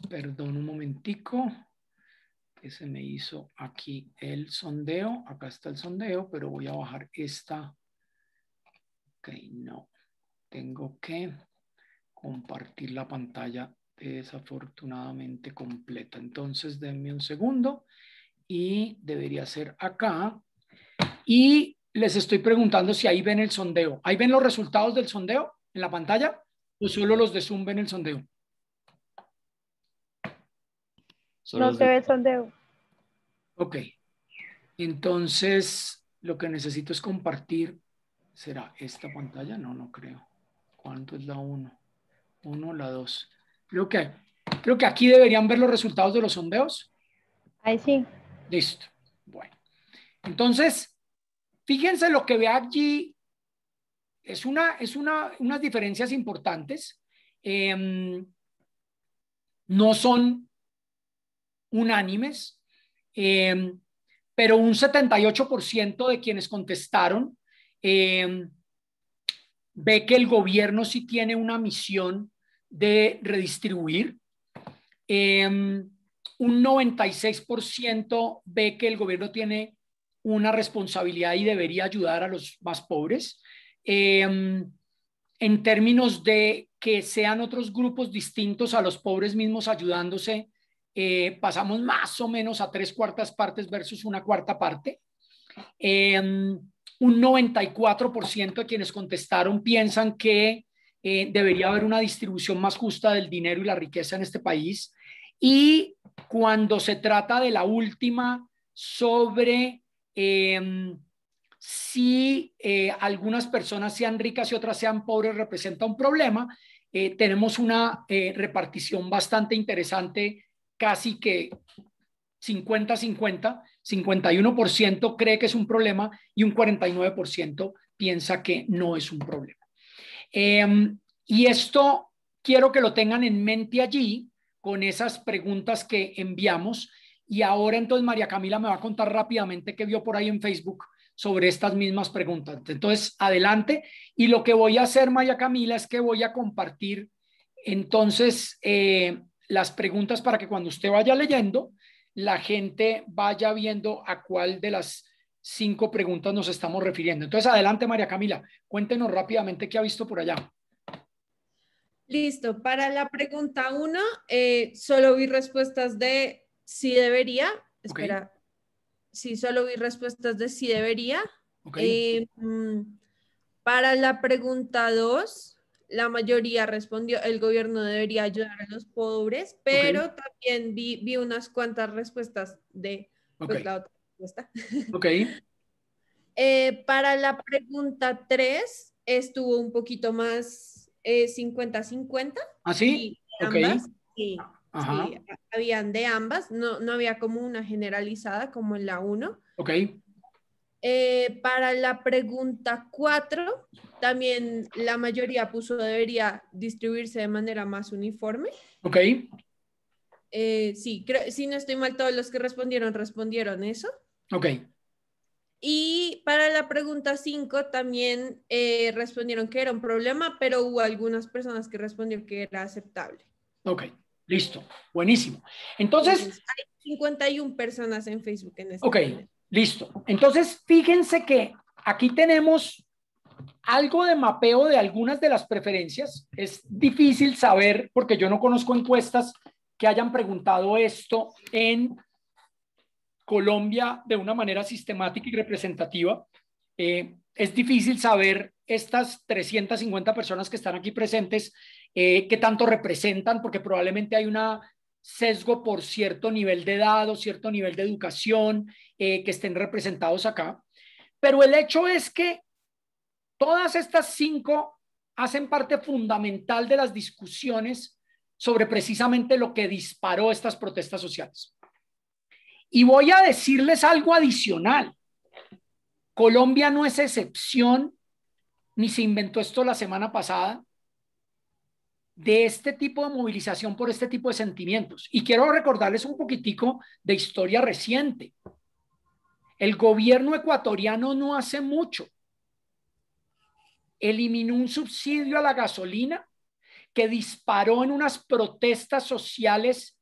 perdón un momentico, que se me hizo aquí el sondeo. Acá está el sondeo, pero voy a bajar esta. Ok, no, tengo que compartir la pantalla desafortunadamente completa. Entonces denme un segundo y debería ser acá. Y les estoy preguntando si ahí ven el sondeo. ¿Ahí ven los resultados del sondeo en la pantalla o solo los de Zoom ven el sondeo? No se ve el sondeo. Ok. Entonces lo que necesito es compartir. ¿Será esta pantalla? No, no creo. ¿Cuánto es la 1? 1, la 2. Creo que aquí deberían ver los resultados de los sondeos. Ahí sí. Listo. Bueno. Entonces, fíjense lo que ve allí. Es unas diferencias importantes. No son unánimes, pero un 78% de quienes contestaron ve que el gobierno sí tiene una misión de redistribuir. Un 96% ve que el gobierno tiene una responsabilidad y debería ayudar a los más pobres. En términos de que sean otros grupos distintos a los pobres mismos ayudándose, pasamos más o menos a 3/4 partes versus 1/4 parte. Un 94% de quienes contestaron piensan que debería haber una distribución más justa del dinero y la riqueza en este país. Y cuando se trata de la última sobre si algunas personas sean ricas y otras sean pobres representa un problema, tenemos una repartición bastante interesante, casi que 50-50, 51% cree que es un problema y un 49% piensa que no es un problema. Y esto quiero que lo tengan en mente allí con esas preguntas que enviamos. Y ahora entonces María Camila me va a contar rápidamente qué vio por ahí en Facebook sobre estas mismas preguntas. Entonces, adelante. Y lo que voy a hacer, María Camila, es que voy a compartir entonces las preguntas para que cuando usted vaya leyendo, la gente vaya viendo a cuál de las 5 preguntas nos estamos refiriendo. Entonces, adelante, María Camila, cuéntenos rápidamente qué ha visto por allá. Listo, para la pregunta 1, solo vi respuestas de sí debería. Espera, sí, solo vi respuestas de sí debería. Para la pregunta 2, la mayoría respondió el gobierno debería ayudar a los pobres, pero también vi unas cuantas respuestas de pues, la otra respuesta. Para la pregunta 3 estuvo un poquito más 50-50. ¿Ah, sí? Ambas, sí, sí, habían de ambas, no había como una generalizada como en la 1. Para la pregunta 4, también la mayoría puso debería distribuirse de manera más uniforme. Ok. Sí, si no estoy mal, todos los que respondieron eso. Ok. Y para la pregunta 5 también respondieron que era un problema, pero hubo algunas personas que respondieron que era aceptable. Ok, listo. Buenísimo. Entonces hay 51 personas en Facebook en este ok, momento. Listo. Entonces, fíjense que aquí tenemos algo de mapeo de algunas de las preferencias. Es difícil saber, porque yo no conozco encuestas que hayan preguntado esto en Colombia de una manera sistemática y representativa. Es difícil saber estas 350 personas que están aquí presentes, qué tanto representan, porque probablemente hay una sesgo por cierto nivel de edad o cierto nivel de educación que estén representados acá. Pero el hecho es que todas estas 5 hacen parte fundamental de las discusiones sobre precisamente lo que disparó estas protestas sociales. Y voy a decirles algo adicional. Colombia no es excepción, ni se inventó esto la semana pasada, de este tipo de movilización por este tipo de sentimientos. Y quiero recordarles un poquitico de historia reciente. El gobierno ecuatoriano no hace mucho eliminó un subsidio a la gasolina que disparó en unas protestas sociales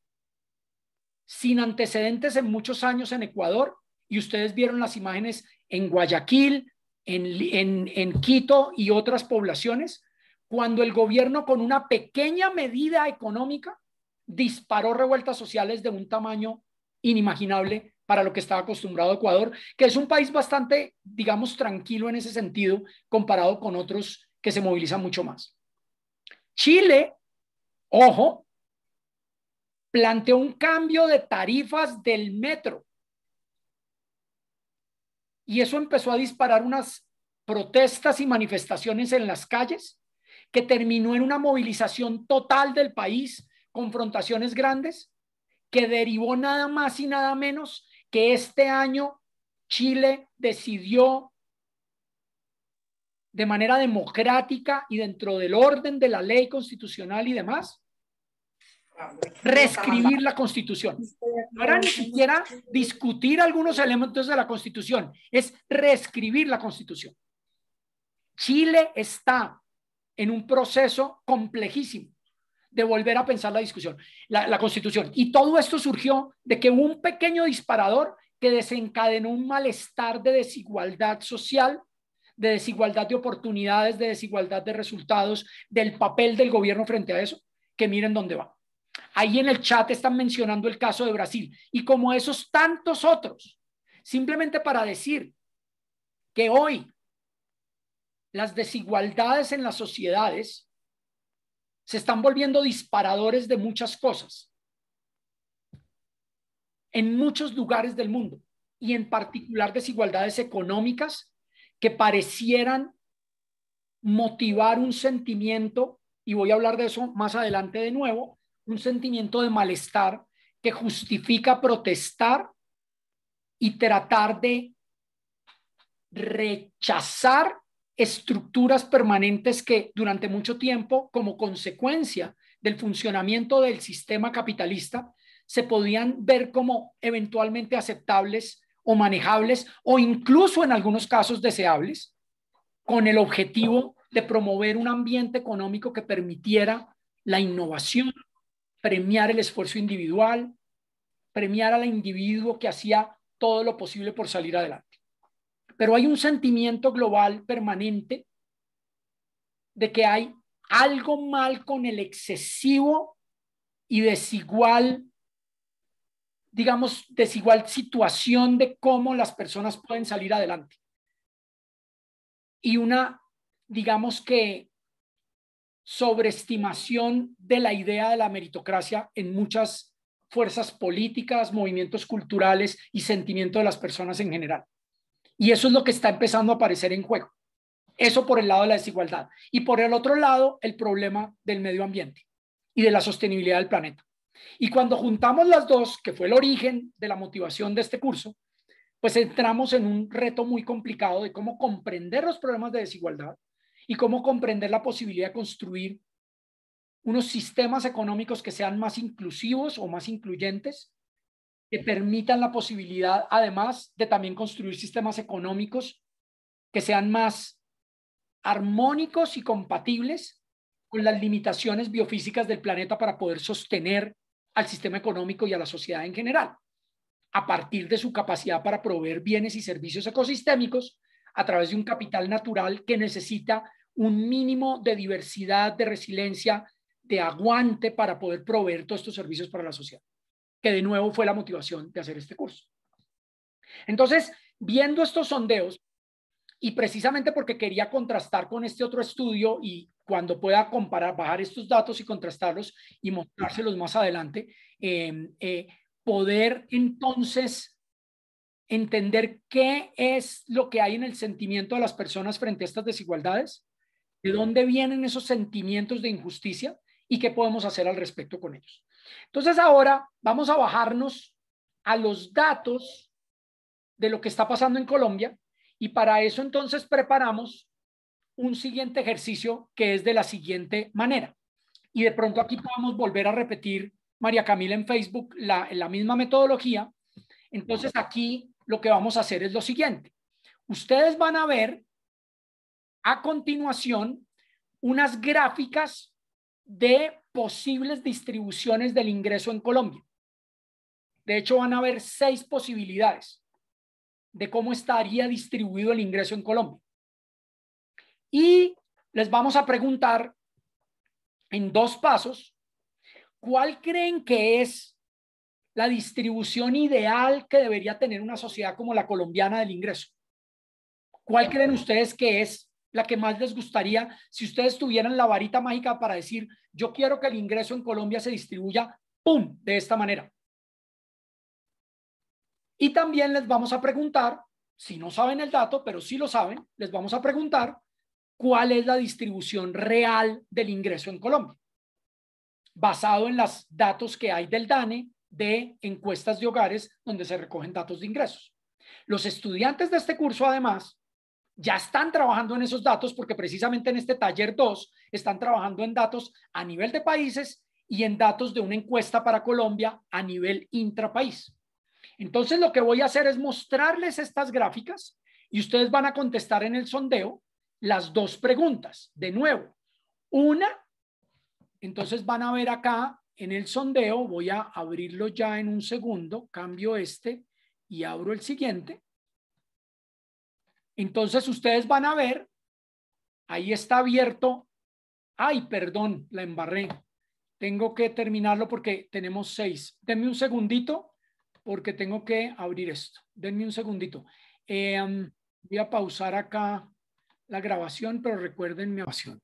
sin antecedentes en muchos años en Ecuador, y ustedes vieron las imágenes en Guayaquil, en Quito y otras poblaciones, cuando el gobierno con una pequeña medida económica disparó revueltas sociales de un tamaño inimaginable para lo que estaba acostumbrado Ecuador, que es un país bastante, digamos, tranquilo en ese sentido, comparado con otros que se movilizan mucho más. Chile, ojo, planteó un cambio de tarifas del metro. Y eso empezó a disparar unas protestas y manifestaciones en las calles, que terminó en una movilización total del país, confrontaciones grandes, que derivó nada más y nada menos que este año Chile decidió de manera democrática y dentro del orden de la ley constitucional y demás, reescribir la Constitución. No era ni siquiera discutir algunos elementos de la Constitución, es reescribir la Constitución. Chile está en un proceso complejísimo de volver a pensar la discusión, la Constitución. Y todo esto surgió de que hubo un pequeño disparador que desencadenó un malestar de desigualdad social, de desigualdad de oportunidades, de desigualdad de resultados, del papel del gobierno frente a eso, que miren dónde va. Ahí en el chat están mencionando el caso de Brasil y como esos tantos otros, simplemente para decir que hoy las desigualdades en las sociedades se están volviendo disparadores de muchas cosas en muchos lugares del mundo y en particular desigualdades económicas que parecieran motivar un sentimiento, y voy a hablar de eso más adelante de nuevo, un sentimiento de malestar que justifica protestar y tratar de rechazar estructuras permanentes que durante mucho tiempo, como consecuencia del funcionamiento del sistema capitalista, se podían ver como eventualmente aceptables o manejables o incluso en algunos casos deseables, con el objetivo de promover un ambiente económico que permitiera la innovación, premiar el esfuerzo individual, premiar al individuo que hacía todo lo posible por salir adelante. Pero hay un sentimiento global permanente de que hay algo mal con el excesivo y desigual, digamos, desigual situación de cómo las personas pueden salir adelante. Y una, digamos que, sobreestimación de la idea de la meritocracia en muchas fuerzas políticas, movimientos culturales y sentimiento de las personas en general. Y eso es lo que está empezando a aparecer en juego. Eso por el lado de la desigualdad. Y por el otro lado, el problema del medio ambiente y de la sostenibilidad del planeta. Y cuando juntamos las dos, que fue el origen de la motivación de este curso, pues entramos en un reto muy complicado de cómo comprender los problemas de desigualdad y cómo comprender la posibilidad de construir unos sistemas económicos que sean más inclusivos o más incluyentes, que permitan la posibilidad, además, de también construir sistemas económicos que sean más armónicos y compatibles con las limitaciones biofísicas del planeta para poder sostener al sistema económico y a la sociedad en general, a partir de su capacidad para proveer bienes y servicios ecosistémicos a través de un capital natural que necesita un mínimo de diversidad, de resiliencia, de aguante para poder proveer todos estos servicios para la sociedad, que de nuevo fue la motivación de hacer este curso. Entonces, viendo estos sondeos, y precisamente porque quería contrastar con este otro estudio y cuando pueda comparar, bajar estos datos y contrastarlos y mostrárselos más adelante, poder entonces entender qué es lo que hay en el sentimiento de las personas frente a estas desigualdades, de dónde vienen esos sentimientos de injusticia y qué podemos hacer al respecto con ellos. Entonces ahora vamos a bajarnos a los datos de lo que está pasando en Colombia y para eso entonces preparamos un siguiente ejercicio que es de la siguiente manera. Y de pronto aquí podemos volver a repetir, María Camila, en Facebook la misma metodología. Entonces aquí lo que vamos a hacer es lo siguiente. Ustedes van a ver a continuación unas gráficas de posibles distribuciones del ingreso en Colombia. De hecho, van a ver 6 posibilidades de cómo estaría distribuido el ingreso en Colombia. Y les vamos a preguntar en 2 pasos, ¿cuál creen que es la distribución ideal que debería tener una sociedad como la colombiana del ingreso? ¿Cuál creen ustedes que es la que más les gustaría si ustedes tuvieran la varita mágica para decir, yo quiero que el ingreso en Colombia se distribuya, ¡pum!, de esta manera? Y también les vamos a preguntar, si no saben el dato, pero si lo saben, les vamos a preguntar cuál es la distribución real del ingreso en Colombia, basado en los datos que hay del DANE de encuestas de hogares donde se recogen datos de ingresos. Los estudiantes de este curso, además, ya están trabajando en esos datos porque precisamente en este taller 2 están trabajando en datos a nivel de países y en datos de una encuesta para Colombia a nivel intrapaís. Entonces lo que voy a hacer es mostrarles estas gráficas y ustedes van a contestar en el sondeo las 2 preguntas. De nuevo, una, entonces van a ver acá en el sondeo, voy a abrirlo ya en un segundo, cambio este y abro el siguiente. Entonces ustedes van a ver, ahí está abierto. Ay, perdón, la embarré. Tengo que terminarlo porque tenemos 6. Denme un segundito porque tengo que abrir esto. Denme un segundito. Voy a pausar acá la grabación, pero recuerden mi grabación.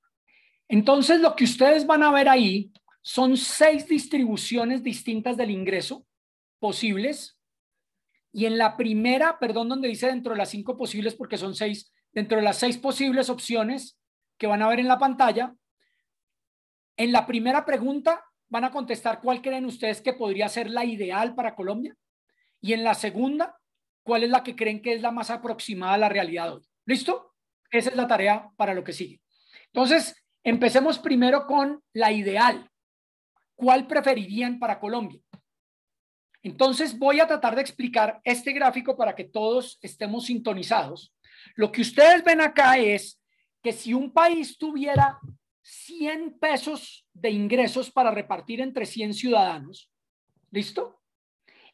Entonces lo que ustedes van a ver ahí son 6 distribuciones distintas del ingreso posibles. Y en la primera, perdón, donde dice dentro de las 5 posibles, porque son 6, dentro de las 6 posibles opciones que van a ver en la pantalla, en la primera pregunta van a contestar cuál creen ustedes que podría ser la ideal para Colombia. Y en la segunda, cuál es la que creen que es la más aproximada a la realidad hoy. ¿Listo? Esa es la tarea para lo que sigue. Entonces, empecemos primero con la ideal. ¿Cuál preferirían para Colombia? Entonces voy a tratar de explicar este gráfico para que todos estemos sintonizados. Lo que ustedes ven acá es que si un país tuviera 100 pesos de ingresos para repartir entre 100 ciudadanos, ¿listo?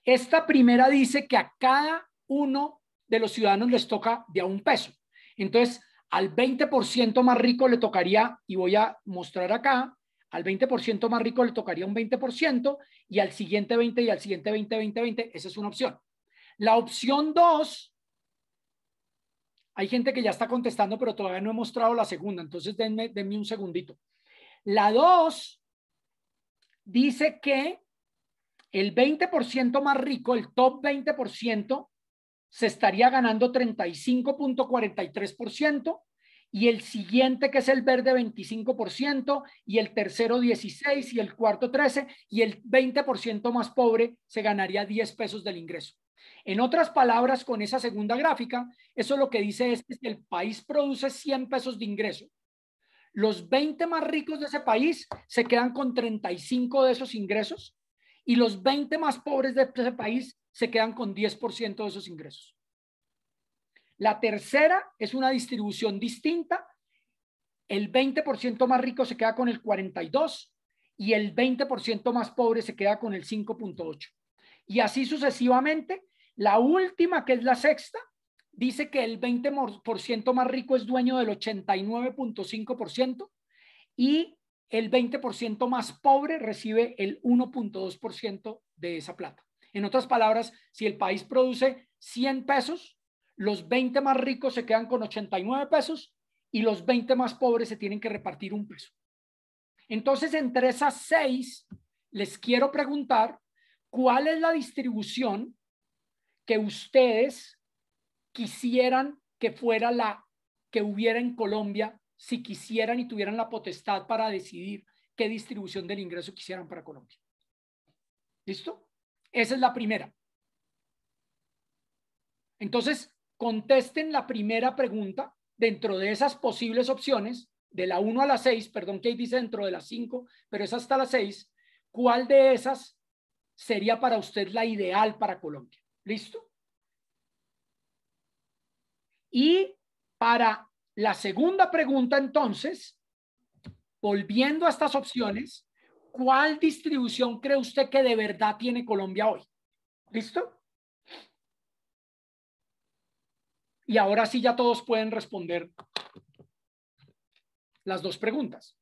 Esta primera dice que a cada uno de los ciudadanos les toca de a 1 peso. Entonces, al 20% más rico le tocaría, y voy a mostrar acá, al 20% más rico le tocaría un 20% y al siguiente 20 y al siguiente 20, 20, 20. Esa es una opción. La opción 2, hay gente que ya está contestando, pero todavía no he mostrado la segunda. Entonces, denme un segundito. La 2 dice que el 20% más rico, el top 20%, se estaría ganando 35.43%. Y el siguiente, que es el verde, 25%, y el tercero 16%, y el cuarto 13%, y el 20% más pobre se ganaría 10 pesos del ingreso. En otras palabras, con esa segunda gráfica, eso lo que dice es que si el país produce 100 pesos de ingreso, los 20 más ricos de ese país se quedan con 35 de esos ingresos y los 20 más pobres de ese país se quedan con 10% de esos ingresos. La tercera es una distribución distinta. El 20% más rico se queda con el 42% y el 20% más pobre se queda con el 5.8%. Y así sucesivamente. La última, que es la sexta, dice que el 20% más rico es dueño del 89.5% y el 20% más pobre recibe el 1.2% de esa plata. En otras palabras, si el país produce 100 pesos, los 20 más ricos se quedan con 89 pesos y los 20 más pobres se tienen que repartir un peso. Entonces, entre esas 6, les quiero preguntar cuál es la distribución que ustedes quisieran que fuera la que hubiera en Colombia, si quisieran y tuvieran la potestad para decidir qué distribución del ingreso quisieran para Colombia. ¿Listo? Esa es la primera. Entonces, contesten la primera pregunta dentro de esas posibles opciones, de la 1 a la 6, perdón que ahí dice dentro de las 5, pero es hasta la 6, ¿cuál de esas sería para usted la ideal para Colombia? ¿Listo? Y para la segunda pregunta, entonces, volviendo a estas opciones, ¿cuál distribución cree usted que de verdad tiene Colombia hoy? ¿Listo? Y ahora sí ya todos pueden responder las dos preguntas.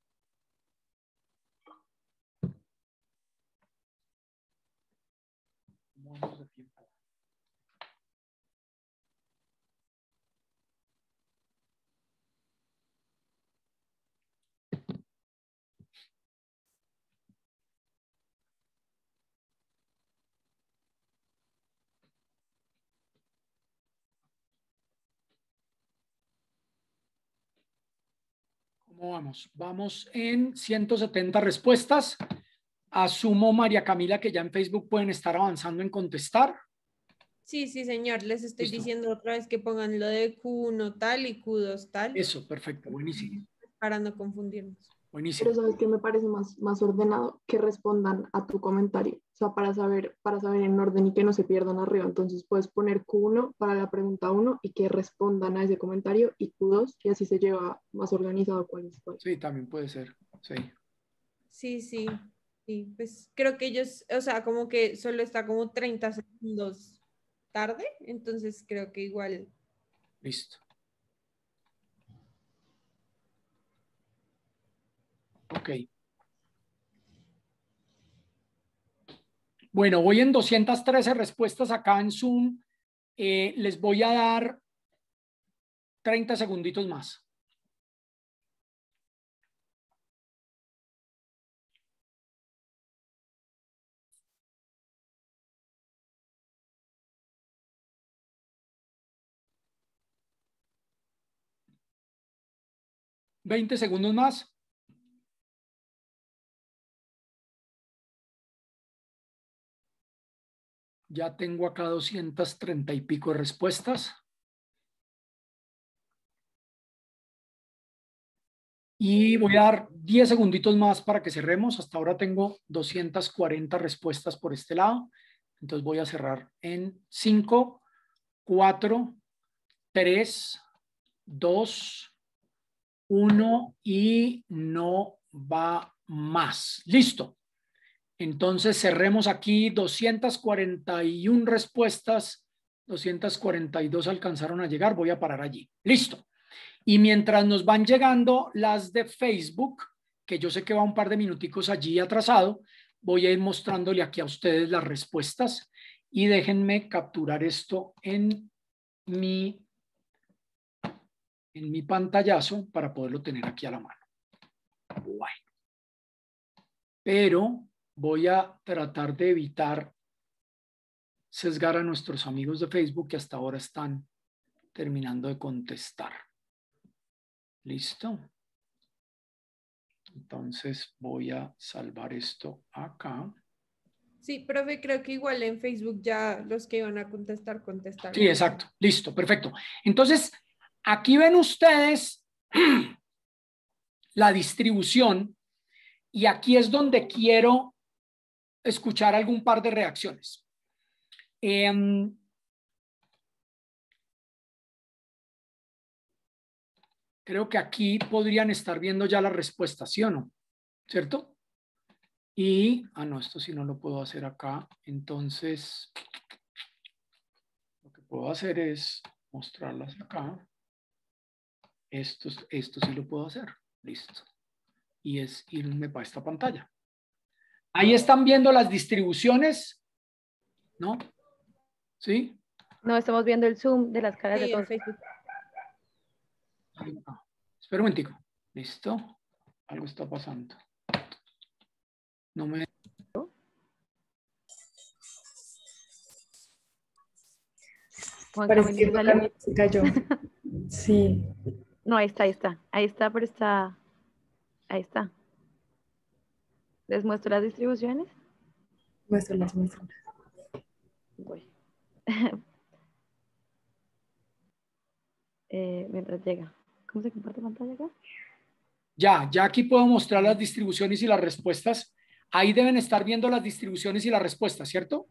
¿Cómo vamos? Vamos en 170 respuestas. Asumo, María Camila, que ya en Facebook pueden estar avanzando en contestar. Sí, sí, señor. Les estoy Listo. diciendo otra vez que pongan lo de Q1 tal y Q2 tal. Eso, perfecto, buenísimo. Para no confundirnos. Buenísimo. Pero sabes que me parece más ordenado que respondan a tu comentario, o sea, para saber en orden y que no se pierdan arriba. Entonces puedes poner Q1 para la pregunta 1 y que respondan a ese comentario y Q2 y así se lleva más organizado cuál es cuál. Sí, también puede ser. Sí. Sí, sí. Sí, pues creo que ellos, o sea, como que solo está como 30 segundos tarde, entonces creo que igual. Listo. Ok. Bueno, voy en 213 respuestas acá en Zoom. Les voy a dar 30 segunditos más. ¿20 segundos más? Ya tengo acá 230 y pico de respuestas. Y voy a dar 10 segunditos más para que cerremos. Hasta ahora tengo 240 respuestas por este lado. Entonces voy a cerrar en 5, 4, 3, 2, 1 y no va más. Listo. Entonces cerremos aquí 241 respuestas, 242 alcanzaron a llegar. Voy a parar allí. Listo. Y mientras nos van llegando las de Facebook, que yo sé que va un par de minuticos allí atrasado, voy a ir mostrándole aquí a ustedes las respuestas y déjenme capturar esto en mi pantallazo para poderlo tener aquí a la mano. Bueno. Pero voy a tratar de evitar sesgar a nuestros amigos de Facebook que hasta ahora están terminando de contestar. ¿Listo? Entonces voy a salvar esto acá. Sí, profe, creo que igual en Facebook ya los que iban a contestar, contestaron. Sí, exacto. Listo, perfecto. Entonces, aquí ven ustedes la distribución y aquí es donde quiero escuchar algún par de reacciones. Creo que aquí podrían estar viendo ya la respuesta, ¿sí o no? ¿Cierto? Y, no, esto sí no lo puedo hacer acá. Entonces, lo que puedo hacer es mostrarlas acá. Esto sí lo puedo hacer. Listo. Y es irme para esta pantalla. Ahí están viendo las distribuciones, ¿no? ¿Sí? No, estamos viendo el zoom de las caras de Sí, en todos. Facebook. Espera un momentico. Listo. Algo está pasando. No me... Juan Parece Camilo, que ¿se Juan salió? Camilo se cayó. Sí, No, ahí está, ahí está. Ahí está, pero está. Ahí está. ¿Les muestro las distribuciones? muéstralas, muéstralas. Voy. Mientras llega. ¿Cómo se comparte pantalla acá? Ya aquí puedo mostrar las distribuciones y las respuestas. Ahí deben estar viendo las distribuciones y las respuestas, ¿cierto?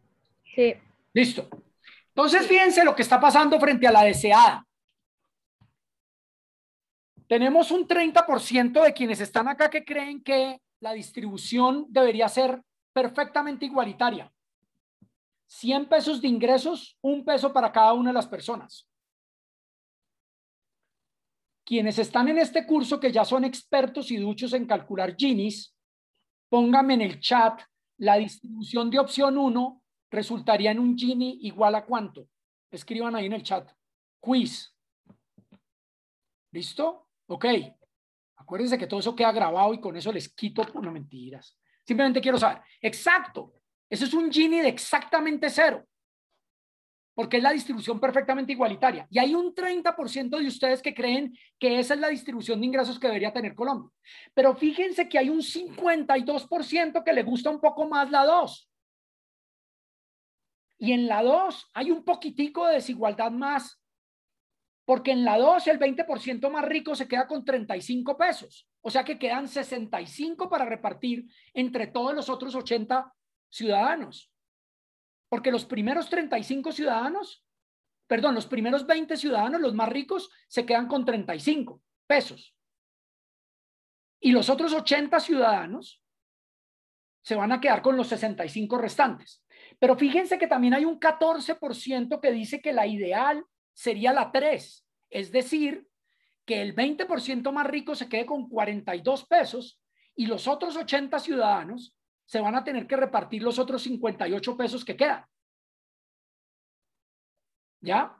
Sí. Listo. Entonces, fíjense lo que está pasando frente a la deseada. Tenemos un 30% de quienes están acá que creen que la distribución debería ser perfectamente igualitaria. 100 pesos de ingresos, 1 peso para cada una de las personas. Quienes están en este curso, que ya son expertos y duchos en calcular Ginis, pónganme en el chat, la distribución de opción 1 resultaría en un Gini igual a ¿cuánto? Escriban ahí en el chat. Quiz. ¿Listo? Ok. Acuérdense que todo eso queda grabado y con eso les quito, no mentiras. Simplemente quiero saber. Exacto. Eso es un Gini de exactamente 0. Porque es la distribución perfectamente igualitaria. Y hay un 30% de ustedes que creen que esa es la distribución de ingresos que debería tener Colombia. Pero fíjense que hay un 52% que le gusta un poco más la 2. Y en la 2 hay un poquitico de desigualdad más. Porque en la 2 el 20% más rico se queda con 35 pesos. O sea que quedan 65 para repartir entre todos los otros 80 ciudadanos. Porque los primeros 35 ciudadanos, perdón, los primeros 20 ciudadanos, los más ricos, se quedan con 35 pesos. Y los otros 80 ciudadanos se van a quedar con los 65 restantes. Pero fíjense que también hay un 14% que dice que la ideal sería la 3. Es decir, que el 20% más rico se quede con 42 pesos y los otros 80 ciudadanos se van a tener que repartir los otros 58 pesos que quedan. ¿Ya?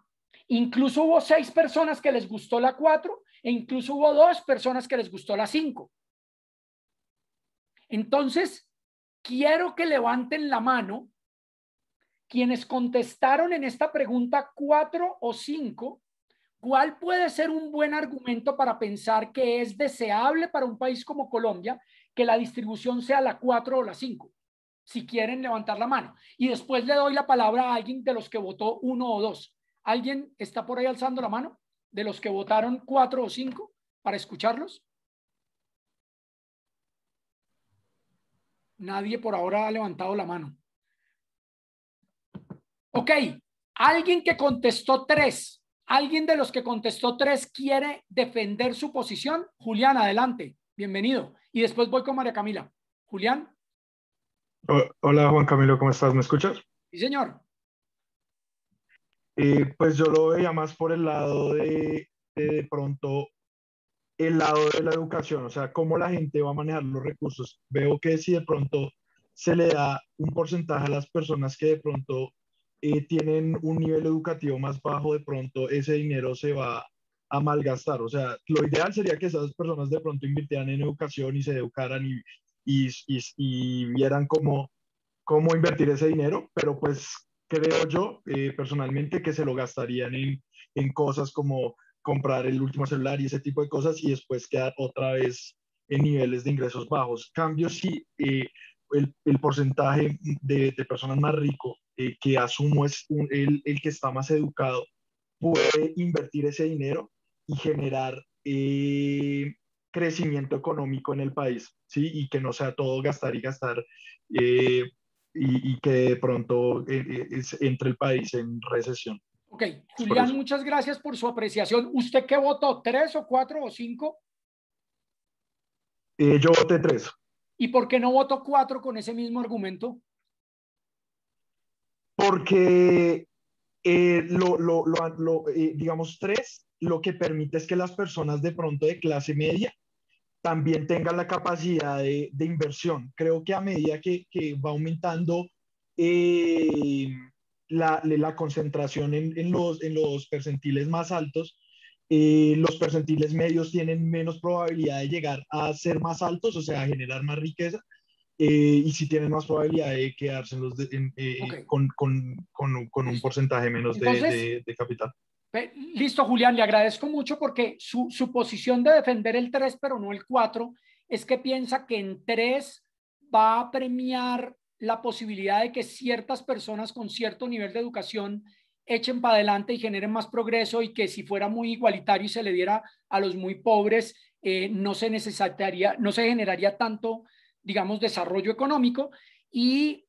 Incluso hubo 6 personas que les gustó la 4 e incluso hubo 2 personas que les gustó la 5. Entonces, quiero que levanten la mano quienes contestaron en esta pregunta 4 o 5. ¿Cuál puede ser un buen argumento para pensar que es deseable para un país como Colombia que la distribución sea la 4 o la 5? Si quieren levantar la mano. Y después le doy la palabra a alguien de los que votó 1 o 2. ¿Alguien está por ahí alzando la mano de los que votaron 4 o 5 para escucharlos? Nadie por ahora ha levantado la mano. Ok, alguien que contestó 3. ¿Alguien de los que contestó 3 quiere defender su posición? Julián, adelante. Bienvenido. Y después voy con María Camila. Julián. Hola Juan Camilo, ¿cómo estás? ¿Me escuchas? Sí, señor. Pues yo lo veía más por el lado de pronto, el lado de la educación, o sea, cómo la gente va a manejar los recursos. Veo que si de pronto se le da un porcentaje a las personas que de pronto tienen un nivel educativo más bajo, de pronto ese dinero se va a malgastar. O sea, lo ideal sería que esas personas de pronto invirtieran en educación y se educaran y vieran cómo invertir ese dinero, pero pues creo yo personalmente que se lo gastarían en cosas como comprar el último celular y ese tipo de cosas y después quedar otra vez en niveles de ingresos bajos. Cambio, sí, el porcentaje de personas más rico que asumo es el que está más educado, puede invertir ese dinero y generar crecimiento económico en el país, ¿sí? Y que no sea todo gastar y gastar, eh, y que de pronto entre el país en recesión. Ok, Es por Julián, eso. muchas gracias por su apreciación. ¿Usted qué votó? ¿3 o 4 o 5? Yo voté 3. ¿Y por qué no votó 4 con ese mismo argumento? Porque digamos, 3, lo que permite es que las personas de pronto de clase media también tengan la capacidad de inversión. Creo que a medida que va aumentando eh, la concentración en los percentiles más altos, los percentiles medios tienen menos probabilidad de llegar a ser más altos, o sea, a generar más riqueza, y sí tienen más probabilidad de quedarse Ok. con un Listo. porcentaje menos Entonces, de capital. listo, Julián, le agradezco mucho porque su posición de defender el 3 pero no el 4 es que piensa que en 3 va a premiar la posibilidad de que ciertas personas con cierto nivel de educación echen para adelante y generen más progreso, y que si fuera muy igualitario y se le diera a los muy pobres, no se necesitaría, no se generaría tanto, digamos, desarrollo económico. Y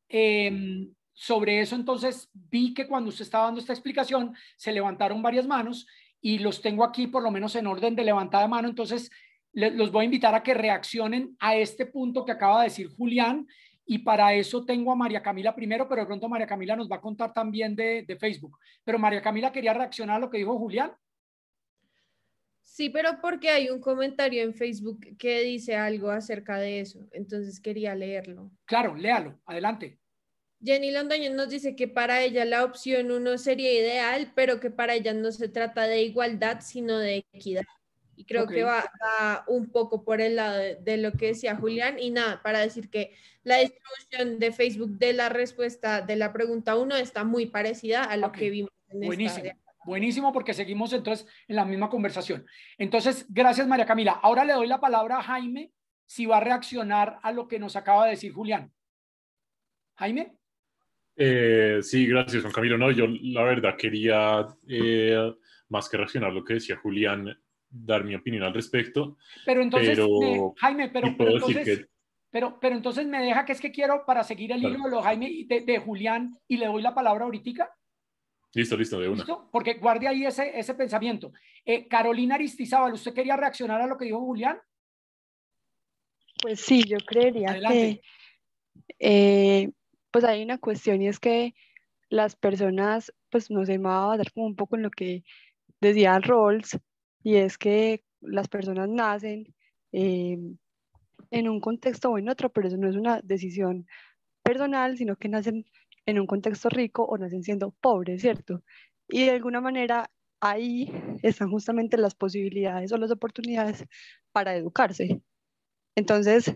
sobre eso, entonces, vi que cuando usted estaba dando esta explicación, se levantaron varias manos y los tengo aquí por lo menos en orden de levantada de mano. Entonces, los voy a invitar a que reaccionen a este punto que acaba de decir Julián. Y para eso tengo a María Camila primero, pero de pronto María Camila nos va a contar también de Facebook. Pero María Camila quería reaccionar a lo que dijo Julián. Sí, pero porque hay un comentario en Facebook que dice algo acerca de eso, entonces quería leerlo. Claro, léalo, adelante. Jenny Londoño nos dice que para ella la opción 1 sería ideal, pero que para ella no se trata de igualdad, sino de equidad. Y creo que va un poco por el lado de lo que decía Julián. Y nada, para decir que la distribución de Facebook de la respuesta de la pregunta 1 está muy parecida a lo que vimos en Buenísimo. esta. Buenísimo, porque seguimos entonces en la misma conversación. Entonces, gracias, María Camila. Ahora le doy la palabra a Jaime si va a reaccionar a lo que nos acaba de decir Julián. Jaime. Sí, gracias, Juan Camilo. No, yo la verdad quería, más que reaccionar a lo que decía Julián, dar mi opinión al respecto. Pero entonces, Jaime, entonces, pero entonces me deja que es que quiero, para seguir el hilo de lo Jaime y de Julián, y le doy la palabra ahorita. Listo, de una. ¿Listo? Porque guarde ahí ese pensamiento. Carolina Aristizábal, ¿usted quería reaccionar a lo que dijo Julián? Pues sí, yo creería Adelante. que pues hay una cuestión, y es que las personas, pues no sé, me va a basar como un poco en lo que decía Rawls, y es que las personas nacen en un contexto o en otro, pero eso no es una decisión personal, sino que nacen en un contexto rico o nacen siendo pobres, ¿cierto? Y de alguna manera ahí están justamente las posibilidades o las oportunidades para educarse. Entonces,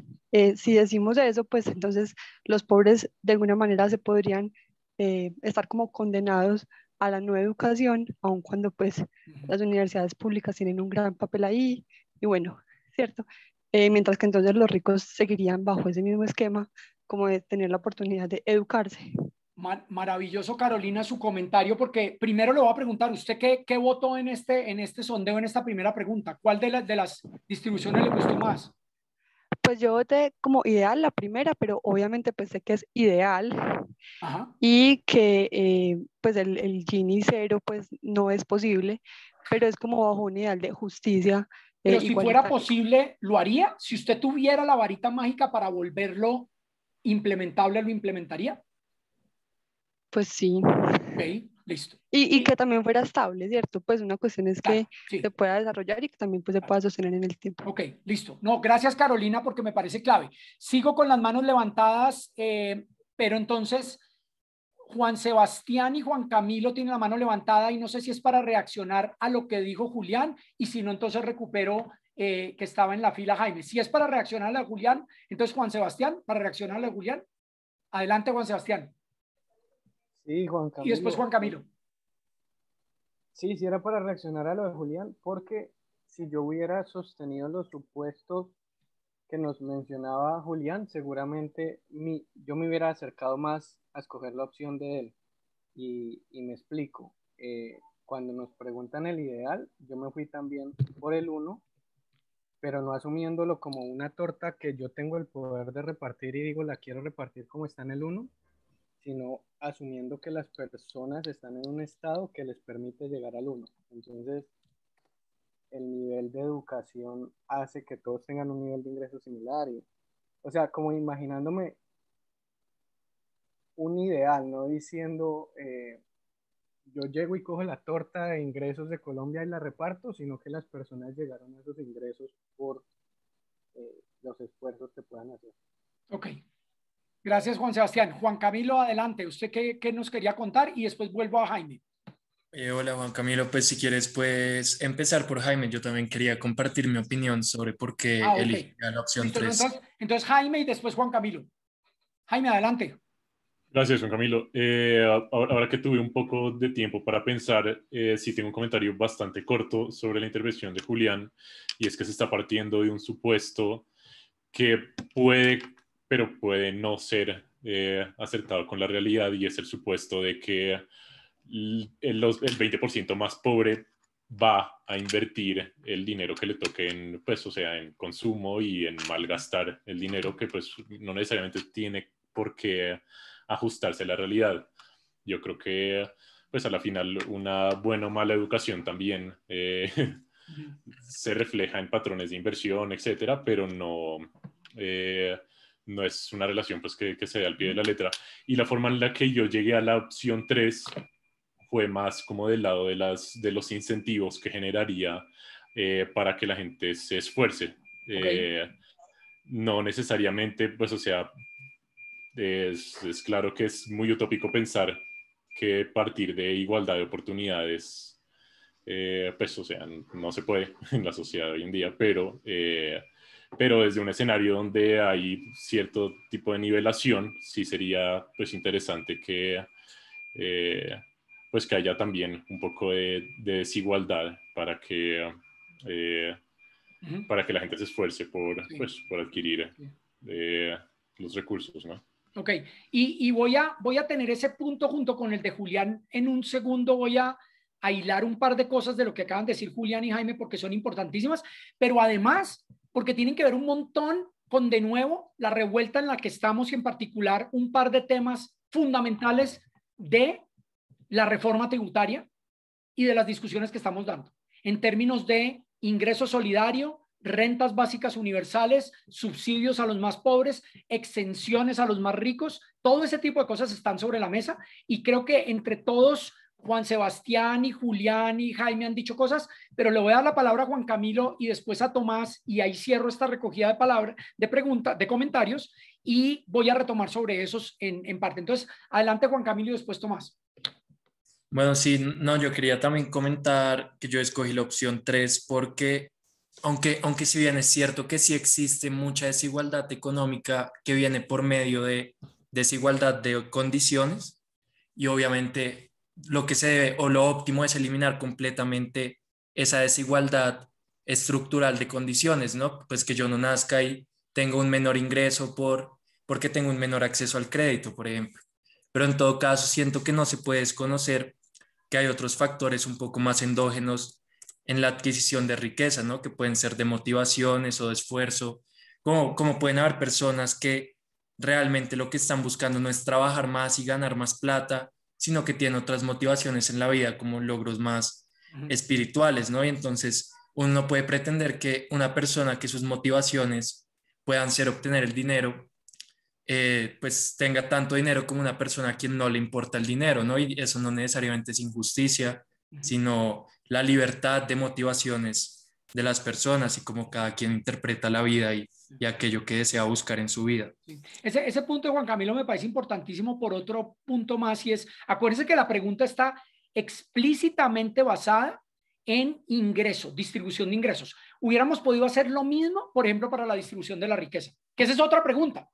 si decimos eso, pues entonces los pobres de alguna manera se podrían estar como condenados a la no educación, aun cuando pues las universidades públicas tienen un gran papel ahí, y bueno, ¿cierto? Mientras que entonces los ricos seguirían bajo ese mismo esquema, como de tener la oportunidad de educarse. Maravilloso, Carolina, su comentario, porque primero le voy a preguntar, ¿usted qué votó en este sondeo, en esta primera pregunta? ¿Cuál de las distribuciones le gustó más? Pues yo voté como ideal la primera, pero obviamente pues sé que es ideal. Ajá. Y que pues el Gini cero pues no es posible, pero es como bajo un ideal de justicia Pero si fuera igualitaria. posible, ¿lo haría? Si usted tuviera la varita mágica para volverlo implementable, ¿lo implementaría? Pues sí. Ok, listo. Y que también fuera estable, ¿cierto? Pues una cuestión es que sí. se pueda desarrollar y que también pues se pueda sostener en el tiempo. Ok, listo. No, gracias, Carolina, porque me parece clave. Sigo con las manos levantadas, pero entonces Juan Sebastián y Juan Camilo tienen la mano levantada, y no sé si es para reaccionar a lo que dijo Julián, y si no, entonces recupero que estaba en la fila Jaime. Si es para reaccionar a Julián, entonces Juan Sebastián, para reaccionar a Julián. Adelante, Juan Sebastián. Sí, Juan Camilo. Y después Juan Camilo. Sí, sí era para reaccionar a lo de Julián, porque si yo hubiera sostenido los supuestos que nos mencionaba Julián, seguramente yo me hubiera acercado más a escoger la opción de él. Y me explico. Cuando nos preguntan el ideal, yo me fui también por el 1, pero no asumiéndolo como una torta que yo tengo el poder de repartir y digo la quiero repartir como está en el 1, sino asumiendo que las personas están en un estado que les permite llegar al 1. Entonces, el nivel de educación hace que todos tengan un nivel de ingreso similar. O sea, como imaginándome un ideal, no diciendo yo llego y cojo la torta de ingresos de Colombia y la reparto, sino que las personas llegaron a esos ingresos por los esfuerzos que puedan hacer. Ok. Gracias, Juan Sebastián. Juan Camilo, adelante. ¿Usted qué nos quería contar? Y después vuelvo a Jaime. Hola, Juan Camilo. Pues si quieres, puedes empezar por Jaime. Yo también quería compartir mi opinión sobre por qué Okay. elegí la opción Listo, 3. Entonces Jaime y después Juan Camilo. Jaime, adelante. Gracias, Juan Camilo. Ahora que tuve un poco de tiempo para pensar, sí tengo un comentario bastante corto sobre la intervención de Julián, y es que se está partiendo de un supuesto que puede, pero puede no ser acertado con la realidad, y es el supuesto de que el 20% más pobre va a invertir el dinero que le toque en, pues, o sea, en consumo y en malgastar el dinero que pues no necesariamente tiene por qué ajustarse a la realidad. Yo creo que pues a la final una buena o mala educación también se refleja en patrones de inversión, etcétera, pero no es una relación pues que se dé al pie de la letra. Y la forma en la que yo llegué a la opción 3 fue más como del lado de los incentivos que generaría para que la gente se esfuerce. Okay. No necesariamente, pues, o sea, es claro que es muy utópico pensar que partir de igualdad de oportunidades, pues, o sea, no se puede en la sociedad hoy en día, pero desde un escenario donde hay cierto tipo de nivelación, sí sería, pues, interesante que pues que haya también un poco de desigualdad para que la gente se esfuerce por adquirir los recursos, ¿no? Ok, y voy a tener ese punto junto con el de Julián. En un segundo voy a hilar un par de cosas de lo que acaban de decir Julián y Jaime porque son importantísimas, pero además porque tienen que ver un montón con, de nuevo, la revuelta en la que estamos y en particular un par de temas fundamentales de la reforma tributaria y de las discusiones que estamos dando en términos de ingreso solidario, rentas básicas universales, subsidios a los más pobres, exenciones a los más ricos. Todo ese tipo de cosas están sobre la mesa y creo que entre todos Juan Sebastián y Julián y Jaime han dicho cosas, pero le voy a dar la palabra a Juan Camilo y después a Tomás, y ahí cierro esta recogida de palabras, de preguntas, de comentarios, y voy a retomar sobre esos en parte. Entonces, adelante Juan Camilo y después Tomás. Bueno, sí, no, yo quería también comentar que yo escogí la opción 3 porque, aunque si bien es cierto que sí existe mucha desigualdad económica que viene por medio de desigualdad de condiciones, y obviamente lo que se debe o lo óptimo es eliminar completamente esa desigualdad estructural de condiciones, ¿no? Pues que yo no nazca y tengo un menor ingreso porque tengo un menor acceso al crédito, por ejemplo. Pero en todo caso siento que no se puede desconocer que hay otros factores un poco más endógenos en la adquisición de riqueza, ¿no? Que pueden ser de motivaciones o de esfuerzo, como pueden haber personas que realmente lo que están buscando no es trabajar más y ganar más plata, sino que tienen otras motivaciones en la vida, como logros más espirituales, ¿no? Y entonces uno no puede pretender que una persona que sus motivaciones puedan ser obtener el dinero, pues tenga tanto dinero como una persona a quien no le importa el dinero, ¿no? Y eso no necesariamente es injusticia, sino la libertad de motivaciones de las personas y cómo cada quien interpreta la vida y aquello que desea buscar en su vida. Sí. Ese punto de Juan Camilo me parece importantísimo por otro punto más, y es, acuérdense que la pregunta está explícitamente basada en ingreso, distribución de ingresos. Hubiéramos podido hacer lo mismo, por ejemplo, para la distribución de la riqueza, que esa es otra pregunta.